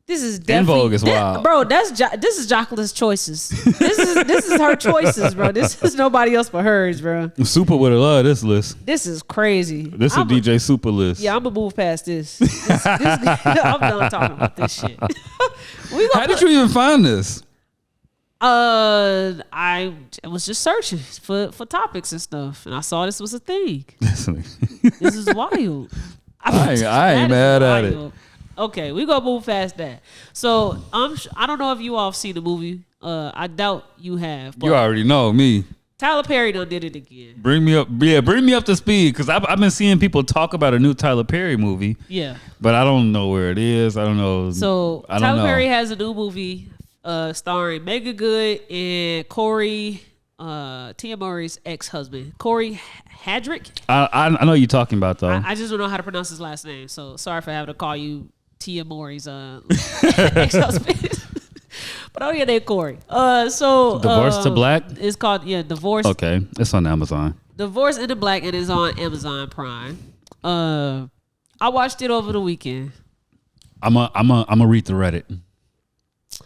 This is definitely Vogue is wild. bro. This is Jacqueline's choices. This is her choices, bro. This is nobody else but hers, bro. Super would have loved this list. This is crazy. This is a DJ Super list. Yeah, I'm gonna move past this. I'm done talking about this shit. How did you even find this? I was just searching for topics and stuff, and I saw this was a thing. This is wild. I ain't That is mad at it. wild. Okay, we gonna move past that. So I don't know if you all have seen the movie. I doubt you have. But You already know me. Tyler Perry done did it again. Bring me up to speed because I've been seeing people talk about a new Tyler Perry movie. Yeah. But I don't know where it is. I don't know. So I don't Tyler know. Perry has a new movie starring Megan Good and Corey, Tia Murray's ex-husband, Corey Hadrick. I know you're talking about though. I just don't know how to pronounce his last name, so sorry for having to call you Tia Murray's ex-husband. But oh yeah, they're Corey. So Divorce to Black. It's called Divorce. Okay, it's on Amazon. Divorce into Black, and it's on Amazon Prime. I watched it over the weekend. I'm a read the Reddit.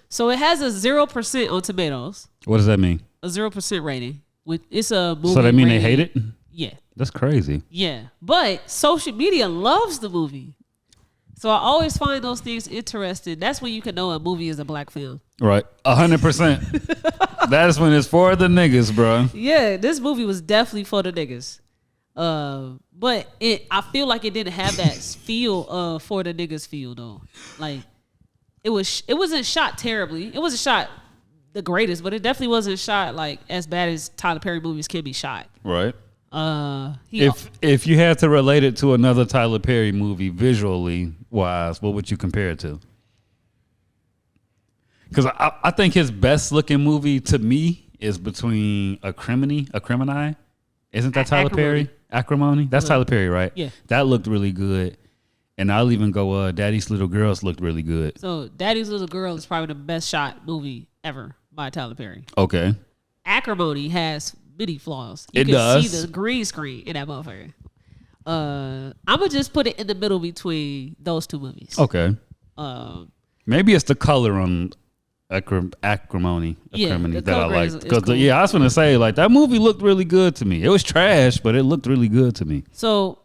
So it has a 0% on Tomatoes. What does that mean? A 0% rating. It's a movie. So that mean rating. they hate it? Yeah. That's crazy. Yeah. But social media loves the movie. So I always find those things interesting. That's when you can know a movie is a black film. Right. 100%. That's when it's for the niggas, bro. Yeah, this movie was definitely for the niggas. But I feel like it didn't have that feel for the niggas feel though. Like it wasn't shot terribly. It wasn't shot the greatest, but it definitely wasn't shot like as bad as Tyler Perry movies can be shot. Right. If you had to relate it to another Tyler Perry movie visually wise, what would you compare it to? Because I think his best looking movie to me is between Acrimony. Isn't that Tyler Perry? Acrimony? That's Tyler Perry, right? Yeah. That looked really good. And I'll even go, Daddy's Little Girls looked really good. So Daddy's Little Girl is probably the best shot movie ever by Tyler Perry. Okay. Acrimony has many flaws. You can see the green screen in that motherfucker. I'm gonna just put it in the middle between those two movies. Okay. Maybe it's the color on Acrimony the that I liked. Because cool. I was gonna say like that movie looked really good to me. It was trash, but it looked really good to me. So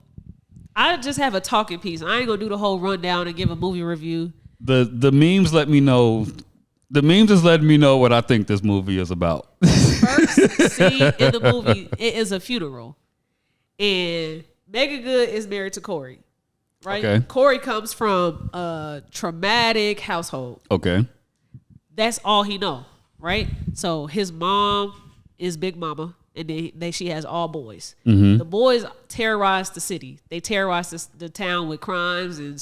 I just have a talking piece. I ain't gonna do the whole rundown and give a movie review. The memes let me know. The memes is letting me know what I think this movie is about. First scene in the movie, it is a funeral. And Megan Good is married to Corey. Right? Okay. Corey comes from a traumatic household. Okay. That's all he know, right? So his mom is Big Mama, and she has all boys. Mm-hmm. The boys terrorize the city. They terrorize the town with crimes and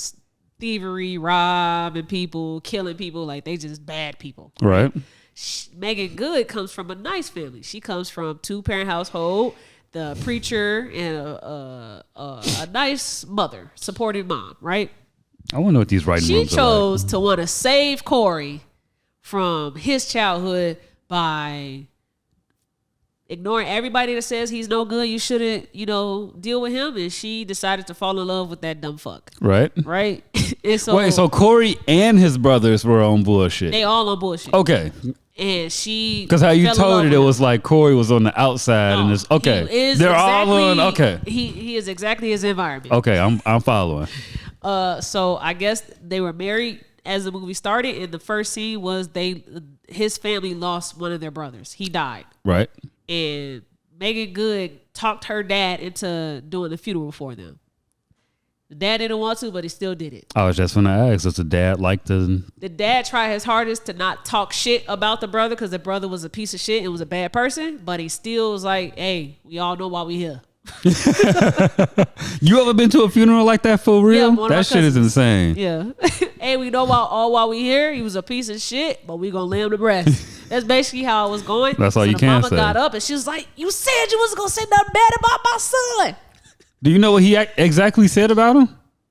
thievery, robbing people, killing people. Like they just bad people. Right. Megan Good comes from a nice family. She comes from 2-parent household, the preacher and a nice mother, supportive mom, right? I wonder what these writing She rooms chose are like. to want to save Corey from his childhood by ignoring everybody that says he's no good. You shouldn't, deal with him. And she decided to fall in love with that dumb fuck. Right. Right. And so, Wait, so Corey and his brothers were on bullshit. they all on bullshit. Okay. And she, Because how you fell in love told it, with it him. was like Corey was on the outside and it's okay. He is They're all on. Okay. He is exactly his environment. Okay. I'm following. So I guess they were married as the movie started, and the first scene was his family lost one of their brothers. He died. Right. And Megan Good talked her dad into doing the funeral for them. The dad didn't want to, but he still did it. I was just going to ask, does the dad like the... The dad tried his hardest to not talk shit about the brother because the brother was a piece of shit and was a bad person, but he still was like, hey, we all know why we here. You ever been to a funeral like that for real? Yeah, that shit is insane. Yeah. Hey, we know why we here. He was a piece of shit, but we gonna lay him to rest. That's basically how it was going. That's all so you the can mama say. got up and she was like, you said you wasn't gonna say nothing bad about my son. Do you know what he exactly said about him?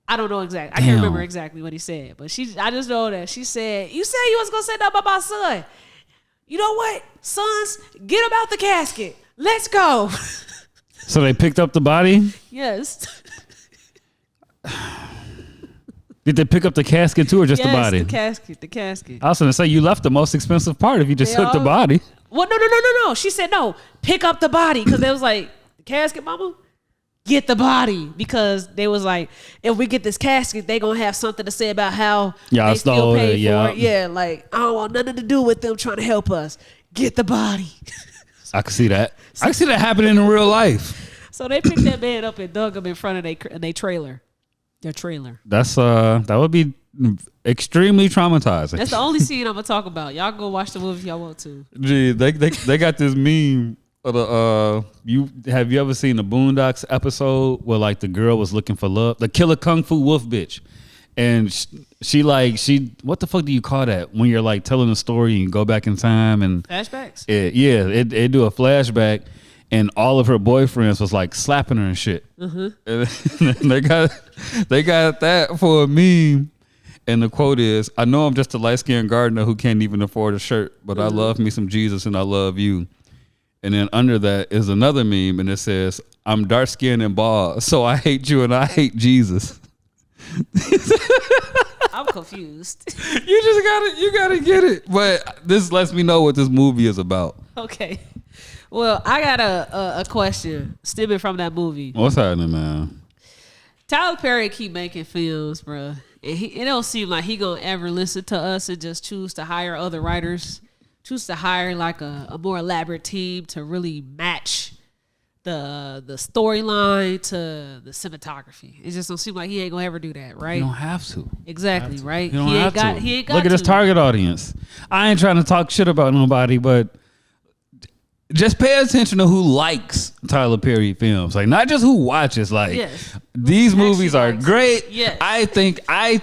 I don't know exactly. I can't remember exactly what he said, but I just know that she said, you said you wasn't gonna say nothing about my son. You know what? Sons, get him out the casket. Let's go. So they picked up the body? Yes. Did they pick up the casket too or just the body? The casket. I was going to say, you left the most expensive part if you just They took the all- body. Well, no. She said, no, pick up the body. Because they was like, the casket, mama? Get the body. Because they was like, if we get this casket, they going to have something to say about how Yeah, they still stole pay it, yeah. for it. Yeah, like, I don't want nothing to do with them trying to help us. Get the body. I can see that. I can see that happening in real life. So they picked that man up and dug him in front of their trailer. Their trailer. That's that would be extremely traumatizing. That's the only scene I'm going to talk about. Y'all go watch the movie if y'all want to. Gee, they got this meme of the have you ever seen the Boondocks episode where like the girl was looking for love? The Killer Kung Fu Wolf bitch. And she what the fuck do you call that when you're like telling a story and you go back in time and Flashbacks? It do a flashback and all of her boyfriends was like slapping her and shit. And they got that for a meme. And the quote is, I know I'm just a light-skinned gardener who can't even afford a shirt, but I love me some Jesus and I love you. And then under that is another meme and it says, I'm dark-skinned and bald, so I hate you and I hate Jesus. I'm confused. You gotta get it. But this lets me know what this movie is about. Okay. Well, I got a question stemming from that movie. What's happening, man? Tyler Perry keep making films, bro. And it don't seem like he gonna ever listen to us and just choose to hire other writers, choose to hire like a more elaborate team to really match the storyline to the cinematography. It just don't seem like he ain't gonna ever do that, right? You don't have to. Exactly, right? You don't have to. He ain't got Look at his target audience. I ain't trying to talk shit about nobody, but just pay attention to who likes Tyler Perry films. Like, not just who watches. Like, Yes. these movies are likes it. great. Yes. I think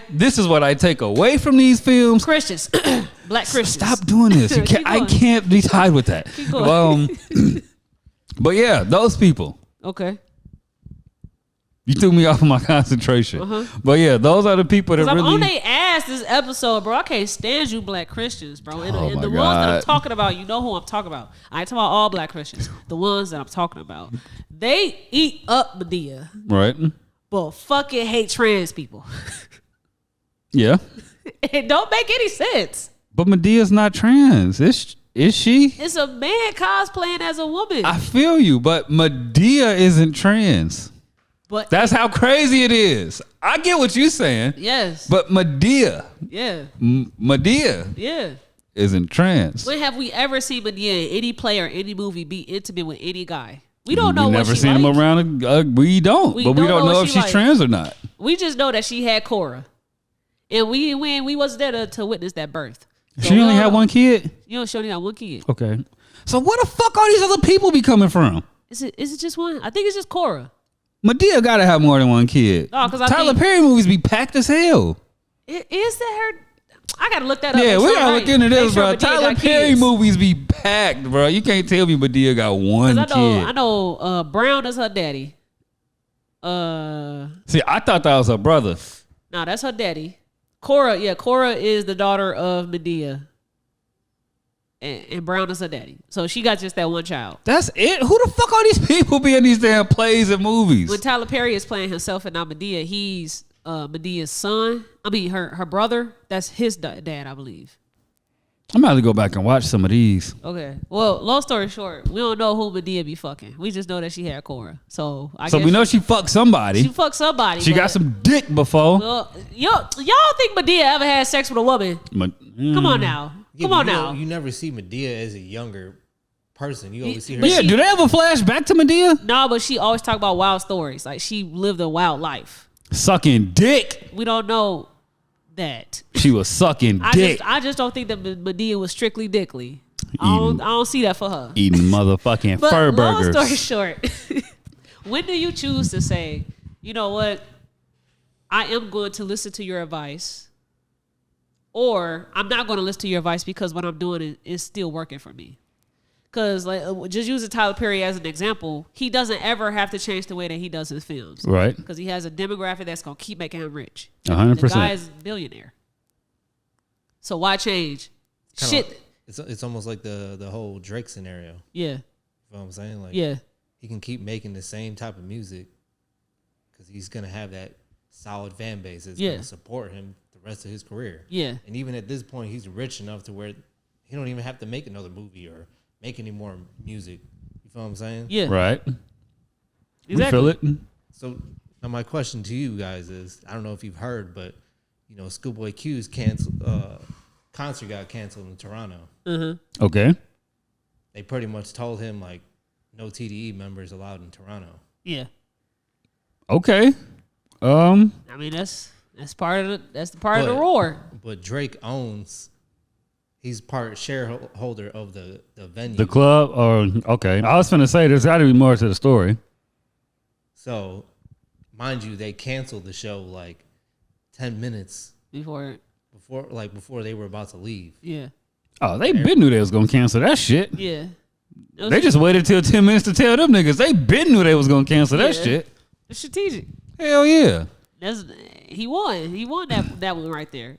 this is what I take away from these films. Christians, black Christians. Stop doing this. You can't, I going. can't be tied with that. Keep going. But yeah, those people. Okay. You threw me off of my concentration. But yeah, those are the people that I'm really. on they ass this episode, bro. I can't stand you black Christians, bro. And, Oh and my the ones that I'm God. talking about, you know who I'm talking about. I ain't talking about all black Christians. The ones that I'm talking about. They eat up Madea, Right. but fucking hate trans people. Yeah. It don't make any sense. But Medea's not trans. Is she? It's a man cosplaying as a woman. I feel you, but Madea isn't trans. but That's how crazy it is. I get what you're saying. yes. But Madea Yeah. isn't trans. When have we ever seen Madea in any play or any movie be intimate with any guy? We don't know We what never she seen like. him around. We don't. We But we don't know what if she she's like. trans or not. We just know that she had Cora. And we wasn't there to witness that birth. So She we only don't had know. one kid? You know, she only got one kid. Okay. So where the fuck are these other people be coming from? Is it just one? I think it's just Cora. Madea gotta have more than one kid. No, 'cause I Tyler think- Perry movies be packed as hell. Is that her? I gotta look that up. Yeah, Make we sure gotta I'm look right. into this, Make sure bro. Madea Tyler got Perry kids. movies be packed, bro. You can't tell me Madea got one 'Cause kid. I know Brown is her daddy. See, I thought that was her brother. No, that's her daddy. Cora is the daughter of Madea. And Brown is her daddy. So she got just that one child. That's it. Who the fuck are these people be in these damn plays and movies? When Tyler Perry is playing himself and not Madea, he's Medea's son. I mean, her brother. That's his dad, I believe. I'm about to go back and watch some of these. Okay. Well, long story short, we don't know who Madea be fucking. We just know that she had Cora. So I So guess we know she fucked somebody. she fucked somebody. She got but- some dick before. Well, y'all think Madea ever had sex with a woman? Come on now. Yeah, Come on but now. You never see Madea as a younger person. You always see her. But Yeah, she- do they ever flash back to Madea? No, but she always talk about wild stories. Like she lived a wild life. Sucking dick. We don't know that. She was sucking dick. I just don't think that Madea was strictly dickly. I don't see that for her. Eating motherfucking But fur long burgers. story short, when do you choose to say, you know what, I am going to listen to your advice, or I'm not going to listen to your advice because what I'm doing is still working for me? Because like, just using Tyler Perry as an example, he doesn't ever have to change the way that he does his films. Right. Because he has a demographic that's going to keep making him rich. 100%. The guy is a billionaire. So why change? Kinda Shit. like- it's almost like the whole Drake scenario. Yeah. You know what I'm saying? Like, Yeah. he can keep making the same type of music because he's gonna have that solid fan base that's Yeah. gonna support him the rest of his career. Yeah. And even at this point, he's rich enough to where he don't even have to make another movie or make any more music. You feel what I'm saying? Yeah. Right. Exactly. We feel it. So now my question to you guys is, I don't know if you've heard, but you know, Schoolboy Q's concert got canceled in Toronto. Okay. They pretty much told him like no TDE members allowed in Toronto. Yeah. Okay. I mean, that's part of the part of the But- roar. But Drake he's part shareholder of the venue. The club, or okay. I was finna say there's got to be more to the story. So, mind you, they canceled the show like 10 minutes before they were about to leave. Yeah. Oh, they been knew they was gonna cancel that shit. Yeah. They just waited till 10 minutes to tell them niggas. They been knew they was gonna cancel that shit. It's strategic. Hell yeah. He won. He won that one right there.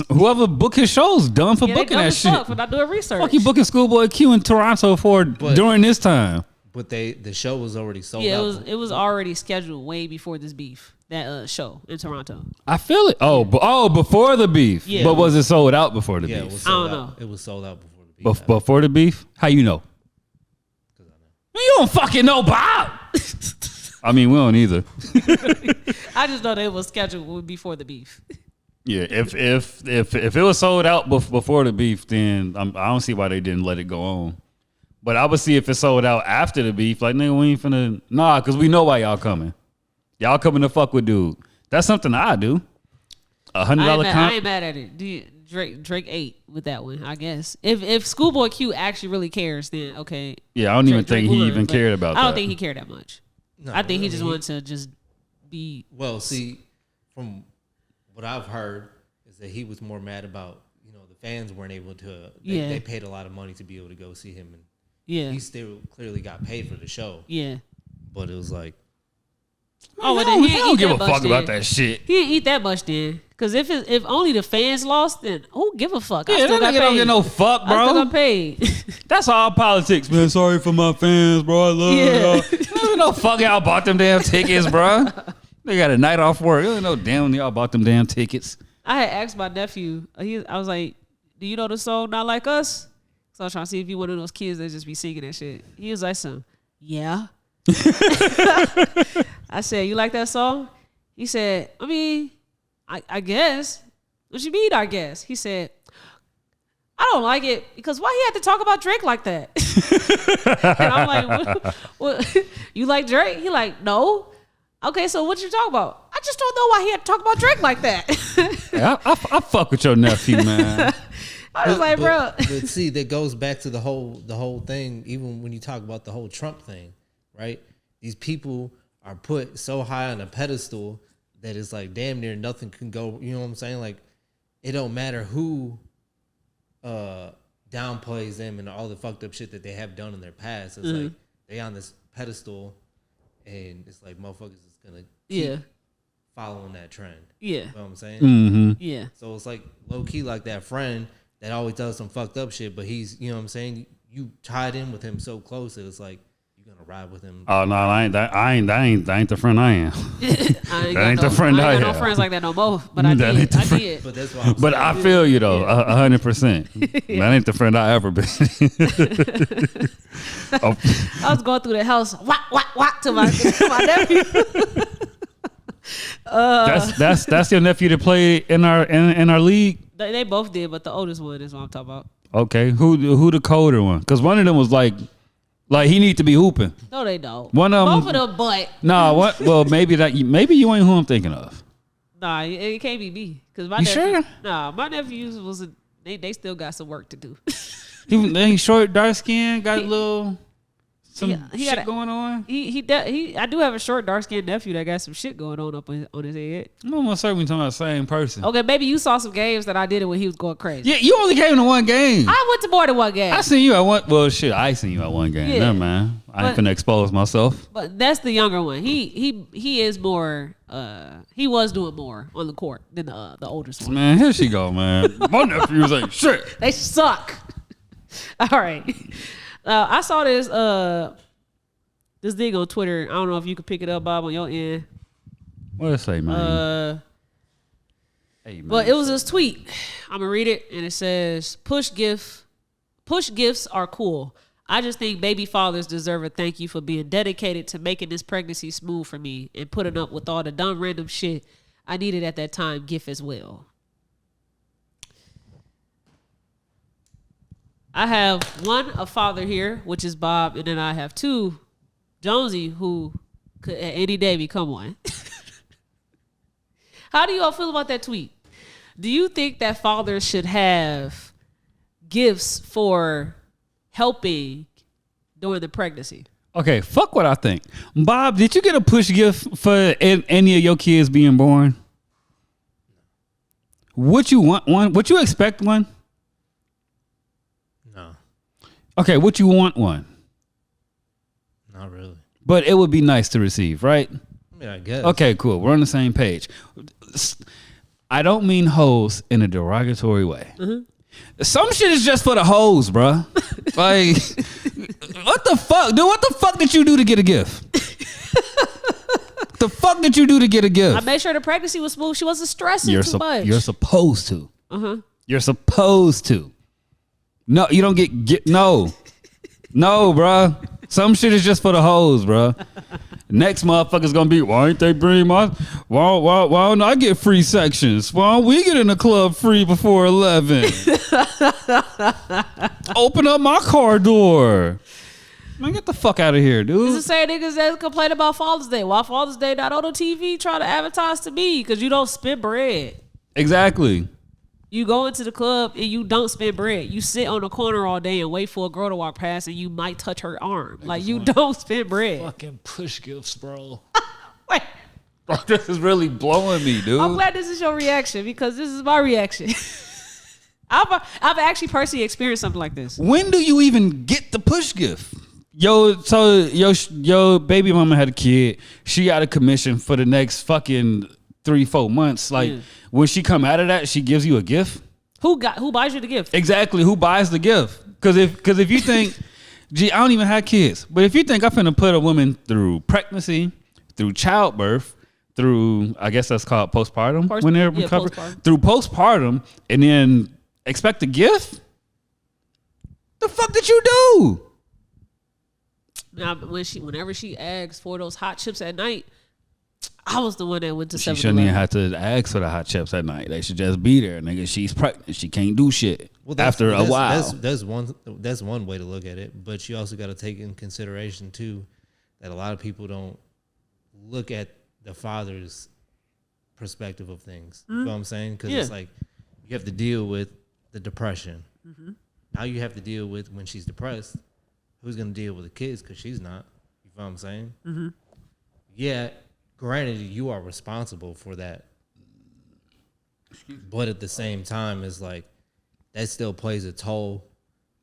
Whoever booked his shows dumb for booking that shit. Fuck for not doing research. Fuck you booking Schoolboy Q in Toronto during this time. But the show was already sold out. Yeah, it was already scheduled way before this beef. That show in Toronto. I feel it. Before the beef. Yeah. But was it sold out before the beef? It was sold I don't out. know. It was sold out before the beef. Before the beef? How you know? Because I know. You don't fucking know, Bob. I mean, we don't either. I just know that it was scheduled before the beef. Yeah, if it was sold out before the beef, then I don't see why they didn't let it go on. But I would see if it sold out after the beef. Like, nigga, we ain't finna... Nah, because we know why y'all coming. Y'all coming to fuck with dude. That's something I do. $100 I ain't mad at it. Drake ate with that one, I guess. If Schoolboy Q actually really cares, then okay. Yeah, I don't even think he even cared about that. I don't think he cared that much. No, I think he just wanted to just be... Well, see, from what I've heard is that he was more mad about, the fans weren't able to... They paid a lot of money to be able to go see him. And he still clearly got paid for the show. Yeah. But it was like... Oh, well, then he don't didn't give eat a that fuck much about then. that shit. He didn't eat that much then. Because if only the fans lost, then who give a fuck? I Yeah, still that got nigga don't paid. get no fuck, I still bro. got paid. That's all politics, man. Sorry for my fans, bro. I love y'all. There's no fuck y'all bought them damn tickets, bro. They got a night off work. You don't know damn when y'all bought them damn tickets. I had asked my nephew. I was like, "Do you know the song Not Like Us?" So I was trying to see if you one of those kids that just be singing that shit. He was like, yeah." I said, "You like that song?" He said, "I mean, I guess." What you mean, I guess? He said, "I don't like it because why he had to talk about Drake like that?" And I'm like, what? You like Drake? He like, no. Okay, so what you talking about? I just don't know why he had to talk about Drake like that. Yeah, I fuck with your nephew, man. I was like, bro. But see, that goes back to the whole thing. Even when you talk about the whole Trump thing, right? These people are put so high on a pedestal that it's like damn near nothing can go. You know what I'm saying? Like it don't matter who downplays them and all the fucked up shit that they have done in their past. It's like they on this pedestal, and it's like motherfuckers is gonna keep following that trend. Yeah. You know what I'm saying? Mm-hmm. Yeah. So it's like low key like that friend that always does some fucked up shit, but he's, you know what I'm saying? You tied in with him so close that it's like you're gonna ride with him. Oh no, I ain't the friend I am. I ain't the friend I ain't got have. no friends like that no more. But I That did. ain't the I friend. did. But that's what I'm But saying. I feel you though, 100%. That ain't the friend I ever been. I was going through the house, whack to my nephew. That's your nephew that played in our league. They both did, but the oldest one is what I'm talking about. Okay, who the colder one? Because one of them was like he need to be hooping. No, they don't. One of both them, of them, but nah. What? Well, maybe you ain't who I'm thinking of. nah, it can't be me. Cause my You nephew, sure? Nah, my nephews they still got some work to do. He short, dark skin, got a little some he shit got going on. I do have a short, dark skinned nephew that got some shit going on up on his head. I'm almost certain we're talking about the same person. Okay, maybe you saw some games that I did it when he was going crazy. Yeah, you only came to one game. I went to more than one game. I seen you at one. Well, shit, I seen you at one game. Yeah. Never mind. I ain't But- finna expose myself. But that's the younger one. He is more. He was doing more on the court than the oldest one. Man, here she go, man. My nephew was like, shit. They suck. All right. I saw this thing on Twitter. I don't know if you could pick it up, Bob, on your end. What did it say, man? Hey, man. But it was this tweet. I'm gonna read it, and it says, "Push gifts are cool. I just think baby fathers deserve a thank you for being dedicated to making this pregnancy smooth for me and putting up with all the dumb random shit I needed at that time. Gift as well." I have a father here, which is Bob, and then I have two, Jonesy, who could at any day become one. How do you all feel about that tweet? Do you think that fathers should have gifts for helping during the pregnancy? Okay, fuck what I think. Bob, did you get a push gift for any of your kids being born? Would you want one? Would you expect one? No, Okay, would you want one? not really. But it would be nice to receive, right? I mean, I guess. Okay, cool. We're on the same page. I don't mean hoes in a derogatory way. Some shit is just for the hoes, bruh. Like, what the fuck? Dude, what the fuck did you do to get a gift? The fuck did you do to get a gift? I made sure the pregnancy was smooth. She wasn't stressing too much. You're supposed to. You're supposed to. No, you don't get no. No, bruh. Some shit is just for the hoes, bruh. Next motherfucker's gonna be, why ain't they bring my why don't I get free sections? Why don't we get in the club free before 11? Open up my car door. Man, get the fuck out of here, dude. It's the same niggas that complain about Father's Day. Why Father's Day not on the TV trying to advertise to me? Because you don't spend bread. Exactly. You go into the club and you don't spend bread. You sit on the corner all day and wait for a girl to walk past and you might touch her arm. Like, you don't spend bread. Fucking push gifts, bro. Wait, This is really blowing me, dude. I'm glad this is your reaction because this is my reaction. I've actually personally experienced something like this. When do you even get the push gift? Yo, baby mama had a kid. She got a commission for the next fucking 3-4 months. Like, when she come out of that, she gives you a gift. Who buys you the gift? Exactly. Who buys the gift? Because if you think, gee, I don't even have kids, but if you think I'm finna put a woman through pregnancy, through childbirth, through, I guess that's called postpartum, when they're recovered, through postpartum, and then expect a gift, the fuck did you do? Now, whenever she asks for those hot chips at night, I was the one that went to 7-Eleven. She shouldn't even have to ask for the hot chips at night. They should just be there, nigga. She's pregnant. She can't do shit. Well, after a while. That's one way to look at it. But you also got to take in consideration too that a lot of people don't look at the father's perspective of things. You know what I'm saying? Because it's like you have to deal with the depression. Now you have to deal with when she's depressed. Who's gonna deal with the kids? Because she's not. You know what I'm saying? Yeah. Granted, you are responsible for that, but at the same time, it's like that still plays a toll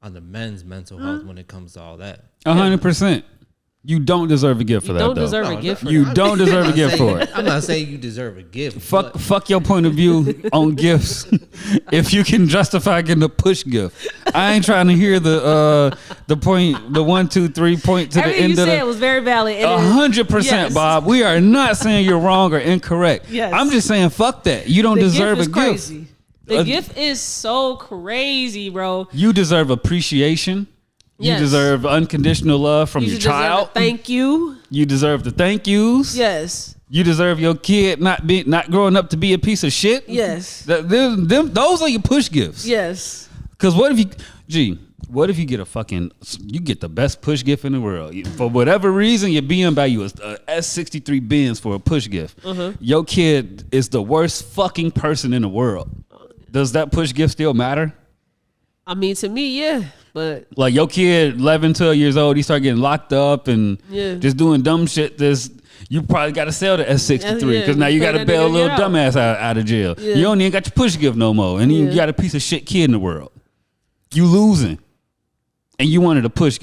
on the men's mental health when it comes to all that. 100%. You don't deserve a gift for that, though. You don't deserve a gift for You don't deserve a gift for it. I'm not saying you deserve a gift. Fuck your point of view on gifts. If you can justify getting a push gift, I ain't trying to hear the point, the 1, 2, 3 point to Everything the end you of said the. was very valid. 100%, Yes. Bob. We are not saying you're wrong or incorrect. Yes. I'm just saying, fuck that. You don't The deserve gift a is gift. crazy. The gift is so crazy, bro. You deserve appreciation. You Yes. deserve unconditional love from You your deserve a child. thank you. You deserve the thank yous. Yes. You deserve your kid not growing up to be a piece of shit. Yes. Those are your push gifts. Yes. Because what if you get you get the best push gift in the world. For whatever reason, your BMW is a S63 Benz for a push gift. Your kid is the worst fucking person in the world. Does that push gift still matter? I mean, to me, yeah. But Like your kid, 11, 12 years old, he start getting locked up and just doing dumb shit. You probably got to sell the S63 because now you got to bail a little dumbass out of jail. Yeah. You don't even got your push gift no more. And you got a piece of shit kid in the world. You losing. And you wanted a push.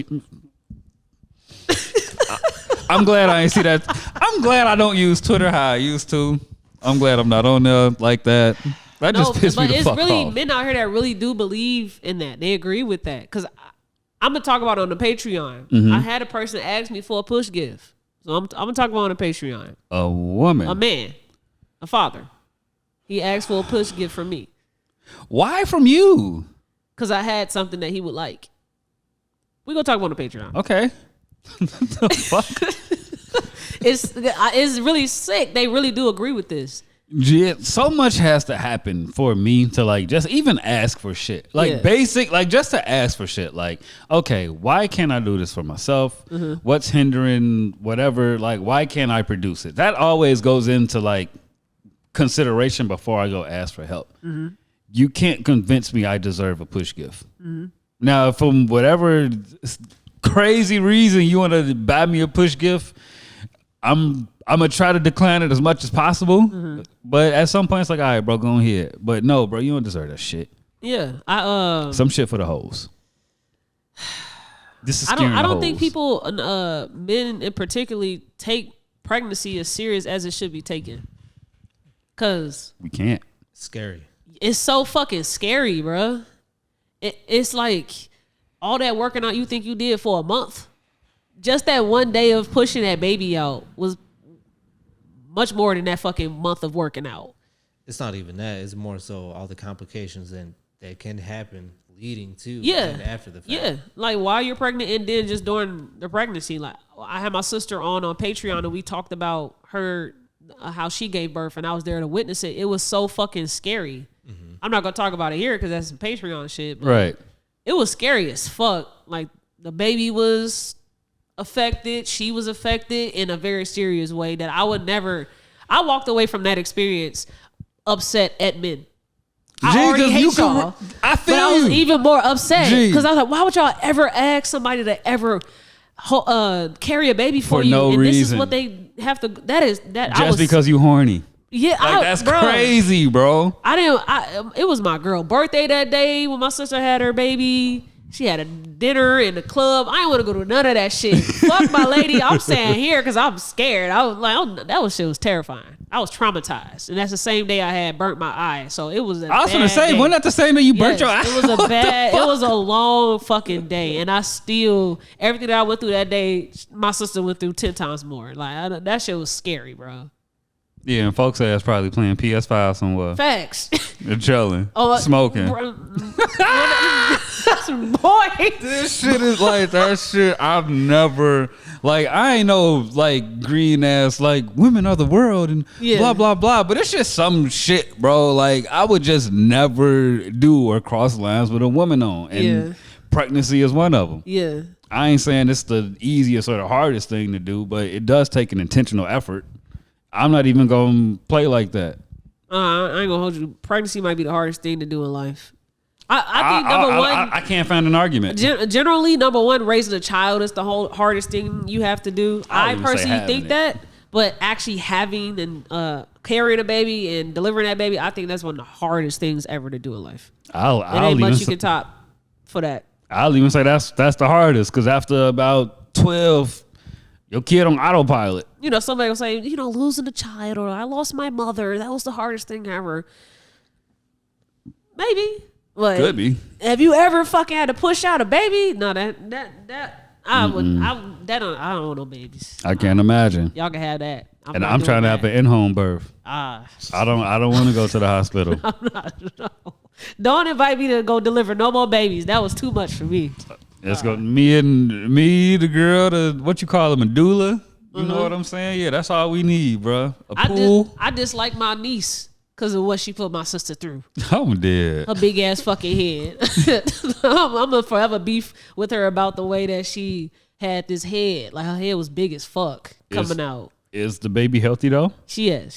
I'm glad I ain't see that. I'm glad I don't use Twitter how I used to. I'm glad I'm not on there like that. That just pissed me the fuck off. But it's really men out here that really do believe in that. They agree with that. Because I'm going to talk about it on the Patreon. I had a person ask me for a push gift. So I'm going to talk about it on the Patreon. A woman. A man. A father. He asked for a push gift from me. Why from you? Because I had something that he would like. We're going to talk about it on the Patreon. Okay. The fuck? It's really sick. They really do agree with this. Yeah, so much has to happen for me to like just even ask for shit. Like basic, like just to ask for shit. Like, okay, why can't I do this for myself? What's hindering whatever? Like, why can't I produce it? That always goes into like consideration before I go ask for help. You can't convince me I deserve a push gift. Now, from whatever crazy reason you want to buy me a push gift, I'm gonna try to decline it as much as possible. But at some point, it's like, all right, bro, go ahead. But no, bro, you don't deserve that shit. Yeah, some shit for the hoes. This is I don't think people, men in particularly, take pregnancy as serious as it should be taken. Cause we can't. Scary. It's so fucking scary, bro. It's like all that working out you think you did for a month. Just that one day of pushing that baby out was much more than that fucking month of working out. It's not even that. It's more so all the complications that can happen leading to and after the fact. Yeah, like while you're pregnant and then just during the pregnancy. Like I had my sister on Patreon and we talked about her how she gave birth and I was there to witness it. It was so fucking scary. I'm not gonna talk about it here because that's some Patreon shit. But right. It was scary as fuck. Like the baby was affected. She was affected in a very serious way that I would never. I walked away from that experience upset at men. I already hate y'all. I feel but I was you. even more upset because I was like, why would y'all ever ask somebody to ever carry a baby for you? No and reason. This is what they have to. That is that. Just because you horny. Yeah, like that's crazy, bro. It was my girl birthday that day when my sister had her baby. She had a dinner in the club. I didn't want to go to none of that shit. Fuck my lady. I'm staying here because I'm scared. I was like, shit was terrifying. I was traumatized, and that's the same day I had burnt my eye. So it was. I was gonna say, wasn't that the same day you burnt your eye? It was a bad. It was a long fucking day, and I still everything that I went through that day, my sister went through 10 times more. Like that shit was scary, bro. Yeah, and folks ass probably playing PS5 somewhere. Facts. They're chilling, smoking. Boy, this shit is like that shit I've never like. I ain't know like green ass like women are the world and blah blah blah. But it's just some shit, bro. Like I would just never do or cross lines with a woman on, and pregnancy is one of them. Yeah, I ain't saying it's the easiest or the hardest thing to do, but it does take an intentional effort. I'm not even gonna play like that. I ain't gonna hold you. Pregnancy might be the hardest thing to do in life. I think number one, I can't find an argument. Generally, number one, raising a child is the hardest thing you have to do. I personally think that, but actually having and carrying a baby and delivering that baby, I think that's one of the hardest things ever to do in life. It ain't much you can top for that. I'll even say that's the hardest because after about 12. Your kid on autopilot. You know, somebody will say, losing a child or I lost my mother. That was the hardest thing ever. Maybe. But could be. Have you ever fucking had to push out a baby? No, I don't want no babies. I can't imagine. Y'all can have that. I'm trying to have an in-home birth. I don't want to go to the hospital. Don't invite me to go deliver no more babies. That was too much for me. Let's go. Me, the girl, what you call them, a doula. You know what I'm saying? Yeah, that's all we need, bro. A pool. I dislike my niece because of what she put my sister through. I'm dead. Her big ass fucking head. I'm gonna forever beef with her about the way that she had this head. Like her head was big as fuck coming out. Is the baby healthy though? She is.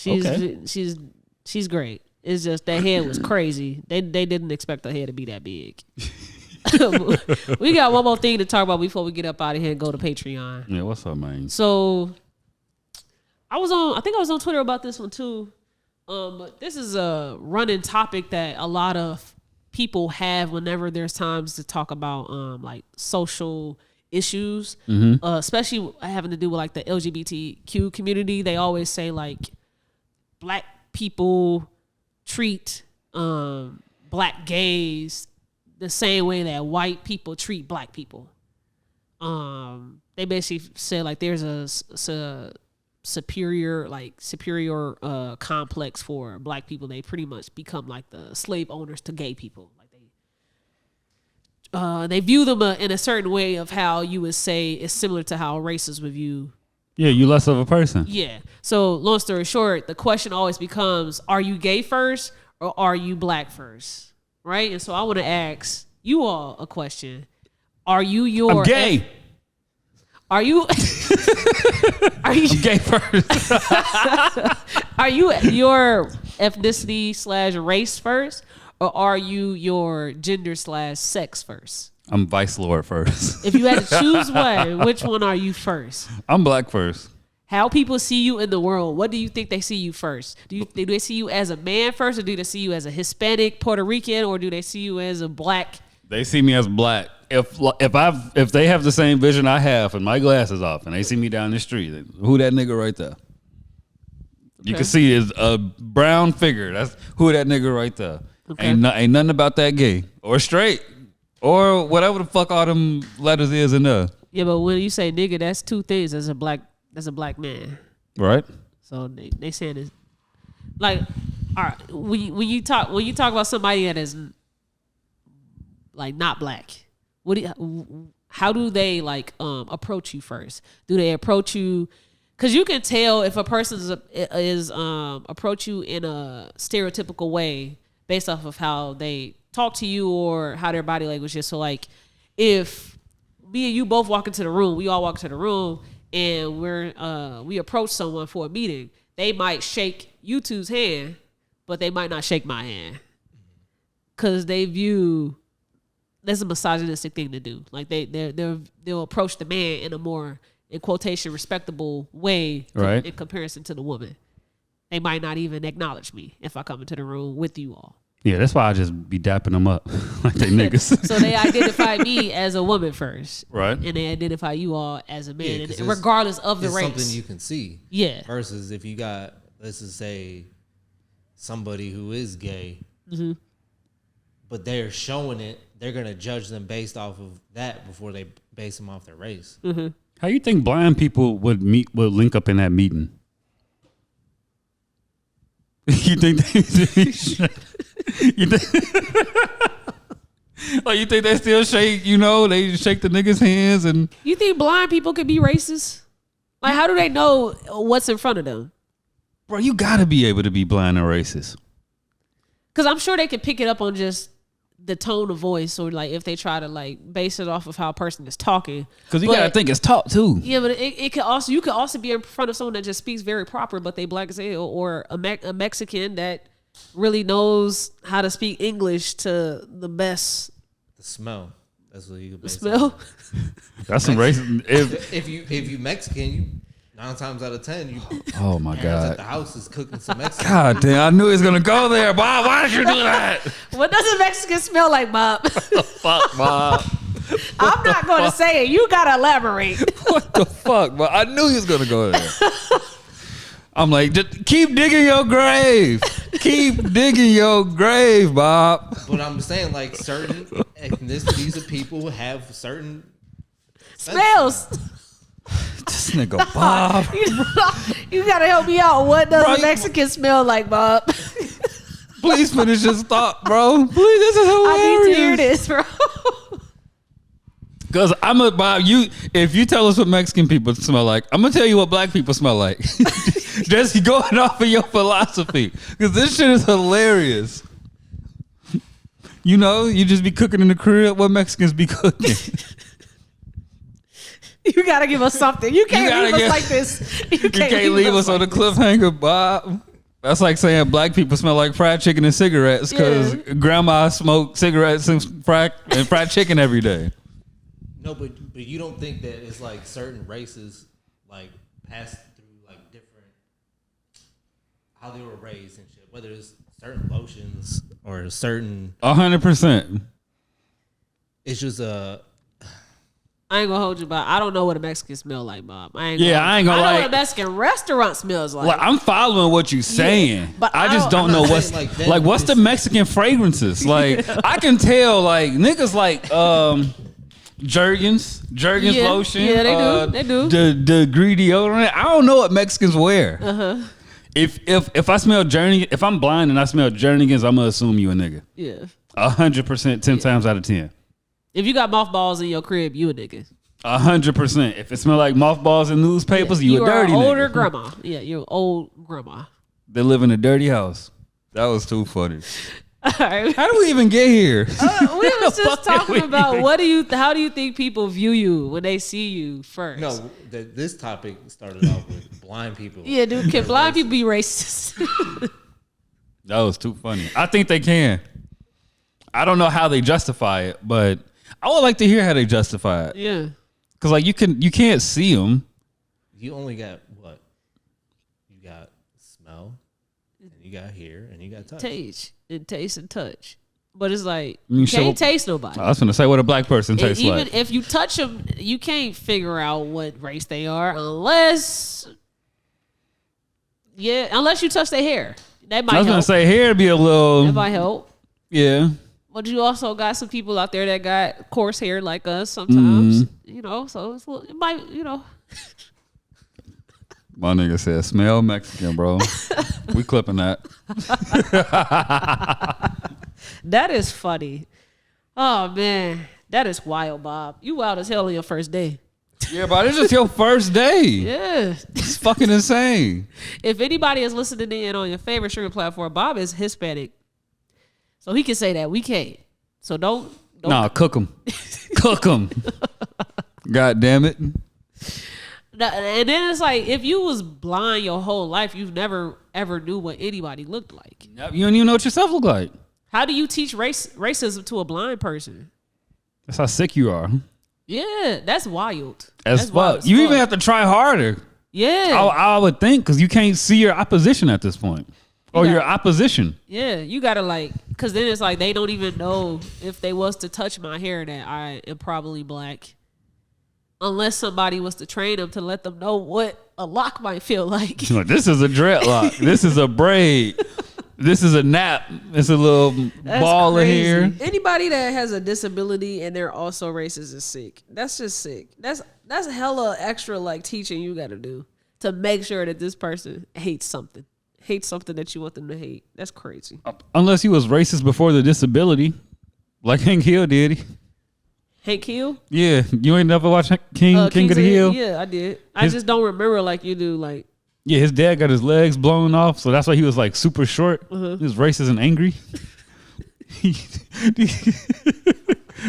She's great. It's just that head was crazy. They didn't expect her head to be that big. We got one more thing to talk about before we get up out of here and go to Patreon. Yeah, what's up, man? So I think I was on Twitter about this one too. But this is a running topic that a lot of people have whenever there's times to talk about like social issues, especially having to do with like the LGBTQ community. They always say like black people treat black gays the same way that white people treat black people. They basically say like there's a superior complex for black people. They pretty much become like the slave owners to gay people. Like they view them in a certain way of how you would say is similar to how racists would view. Yeah, you less of a person. Yeah. So long story short, the question always becomes: are you gay first or are you black first? Right? And so I want to ask you all a question. Are you your... I'm gay. Are you... I'm gay first. Are you your ethnicity / race first? Or are you your gender / sex first? I'm Vice Lord first. If you had to choose one, which one are you first? I'm black first. how people see you in the world, what do you think they see you first? Do they see you as a man first, or do they see you as a Hispanic, Puerto Rican, or do they see you as a black? They see me as black. If they have the same vision I have and my glasses off and they see me down the street, who that nigga right there? You can see is a brown figure. That's who that nigga right there. Okay. Ain't nothing about that gay or straight or whatever the fuck all them letters is in there. Yeah, but when you say nigga, that's two things. That's a black man. Right. So they saying this like, all right, when you talk about somebody that is like not black, how do they like approach you first? Do they approach you? Because you can tell if a person is approach you in a stereotypical way based off of how they talk to you or how their body language is. So like, if me and you both walk into the room, we all walk into the room, and we approach someone for a meeting, they might shake you two's hand, but they might not shake my hand, because they view that's a misogynistic thing to do. Like they'll approach the man in a more, in quotation, respectable way, right, in comparison to the woman. They might not even acknowledge me if I come into the room with you all. Yeah, that's why I just be dapping them up like they niggas. So they identify me as a woman first, right, and they identify you all as a man, and regardless of the race. Something you can see. Yeah. Versus if you got, let's just say, somebody who is gay, but they're showing it, they're gonna judge them based off of that before they base them off their race. Mm-hmm. How you think blind people would link up in that meeting? You think you think they still shake? You know, they shake the niggas' hands, and you think blind people could be racist? Like, how do they know what's in front of them? Bro, you gotta be able to be blind and racist. Because I'm sure they can pick it up on just the tone of voice, or like if they try to like base it off of how a person is talking. Because you gotta think it's talk too. Yeah, but it could also, you could also be in front of someone that just speaks very proper, but they black as hell, or a Mexican that really knows how to speak English to the best. The smell. That's what you could base smell. That's some racist. If you Mexican, you 9 times out of 10, you. Oh my god! At the house is cooking some Mexican. God damn! I knew he was gonna go there, Bob. Why did you do that? What does a Mexican smell like, Bob? What the fuck, Bob? I'm not going to say it. You gotta elaborate. What the fuck, Bob? I knew he was gonna go there. I'm like, just keep digging your grave. Keep digging your grave, Bob. But I'm saying, like, certain ethnicities of people have certain smells. This nigga Bob. You gotta help me out. What does a Mexican smell like, Bob? Please finish this thought, bro. Please, this is hilarious. I need to hear this, bro. Because I'm a Bob. If you tell us what Mexican people smell like, I'm gonna tell you what black people smell like. Just going off of your philosophy, because this shit is hilarious. You know, you just be cooking in the crib. What Mexicans be cooking? You gotta give us something. You can't leave us like this. You can't leave us on a cliffhanger, Bob. That's like saying black people smell like fried chicken and cigarettes because grandma smoked cigarettes and fried chicken every day. No, but you don't think that it's like certain races like pass through like different how they were raised and shit, whether it's certain lotions or certain 100%. It's just I ain't gonna hold you, Bob. I don't know what a Mexican smell like, Bob. I ain't gonna know what a Mexican restaurant smells like. Well, I'm following what you're saying, but I just don't know what's like what's the Mexican fragrances. Like I can tell like niggas like Jergens lotion. Yeah, they do. The greedy deodorant. I don't know what Mexicans wear. If I smell Jernigan, if I'm blind and I smell Jernigans, I'm gonna assume you a nigga. Yeah. 100%, 10 times out of 10. If you got mothballs in your crib, you a nigga. 100%. If it smell like mothballs and newspapers, you a dirty nigga. Older grandma. Yeah, you're an old grandma. They live in a dirty house. That was too funny. All right. How do we even get here? We was just talking about how do you think people view you when they see you first? No, this topic started off with blind people. Yeah, dude, can blind people be racist? That was too funny. I think they can. I don't know how they justify it, but I would like to hear how they justify it. Yeah. Cause like you can't see them. You only got what? You got smell, and you got hear, and you got touch. Taste and touch. But it's like You you show- can't taste nobody. I was gonna say what a black person And tastes even like. if you touch them, you can't figure out what race they are unless you touch their hair. That might I was help. gonna say hair be a That little, might help. yeah. But you also got some people out there that got coarse hair like us sometimes. Mm-hmm. You know, so it's it might, My nigga said, "Smell Mexican, bro." We clipping that. That is funny. Oh man, that is wild, Bob. You wild as hell on your first day. Yeah, bro, this is your first day. Yeah. It's fucking insane. If anybody is listening in on your favorite streaming platform, Bob is Hispanic, so he can say that. We can't. So don't. Nah, cook them. Cook them. God damn it. And then it's like if you was blind your whole life, you never ever knew what anybody looked like. Yep, you don't even know what yourself look like. How do you teach racism to a blind person? That's how sick you are. Yeah, that's wild. As That's wild fuck. You even have to try harder. Yeah. I would think, because you can't see your opposition at this point. Or You got- your opposition. Yeah, you gotta because then it's like they don't even know if they was to touch my hair that I am probably black. Unless somebody was to train them to let them know what a lock might feel like. Like, this is a dreadlock. This is a braid. This is a nap. It's a little That's ball crazy. of hair. Anybody that has a disability and they're also racist is sick. That's just sick. That's hella extra teaching you got to do to make sure that this person hates something that you want them to hate. That's crazy. Unless he was racist before the disability. Like Hank Hill did. Hank Hill? Yeah. You ain't never watched King of Kings the Hill? Yeah, I did. I just don't remember like you do. Like, Yeah, his dad got his legs blown off, so that's why he was super short. He was racist and angry.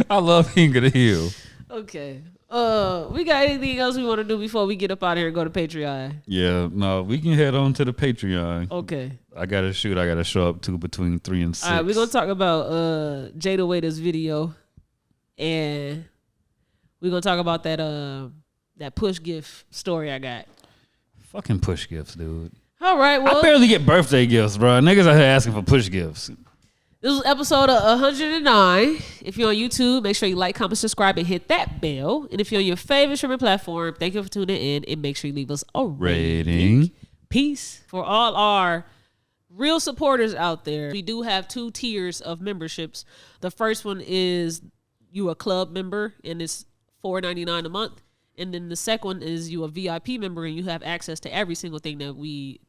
I love King of the Hill. okay. We got anything else we want to do before we get up out here and go to Patreon? Yeah, no, we can head on to the Patreon. Okay. I gotta show up to between 3 and 6. All right, we're gonna talk about Jada Waiter's video, and we're gonna talk about that push gift story I got. Fucking push gifts, dude. All right, well, I barely get birthday gifts, bro. Niggas out here asking for push gifts. this was episode 109. If you're on YouTube, make sure you like, comment, subscribe, and hit that bell. And if you're on your favorite streaming platform, thank you for tuning in, and make sure you leave us a rating. Peace. For all our real supporters out there, we do have 2 tiers of memberships. The first one is you a club member, and it's $4.99 a month. And then the second one is you a VIP member, and you have access to every single thing that we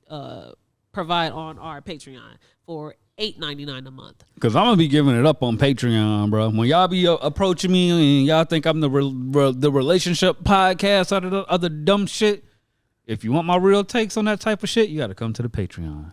provide on our Patreon for $8.99 a month. Cause I'm gonna be giving it up on Patreon, bro. When y'all be approaching me and y'all think I'm the relationship podcast out of the other dumb shit, if you want my real takes on that type of shit, you gotta come to the Patreon.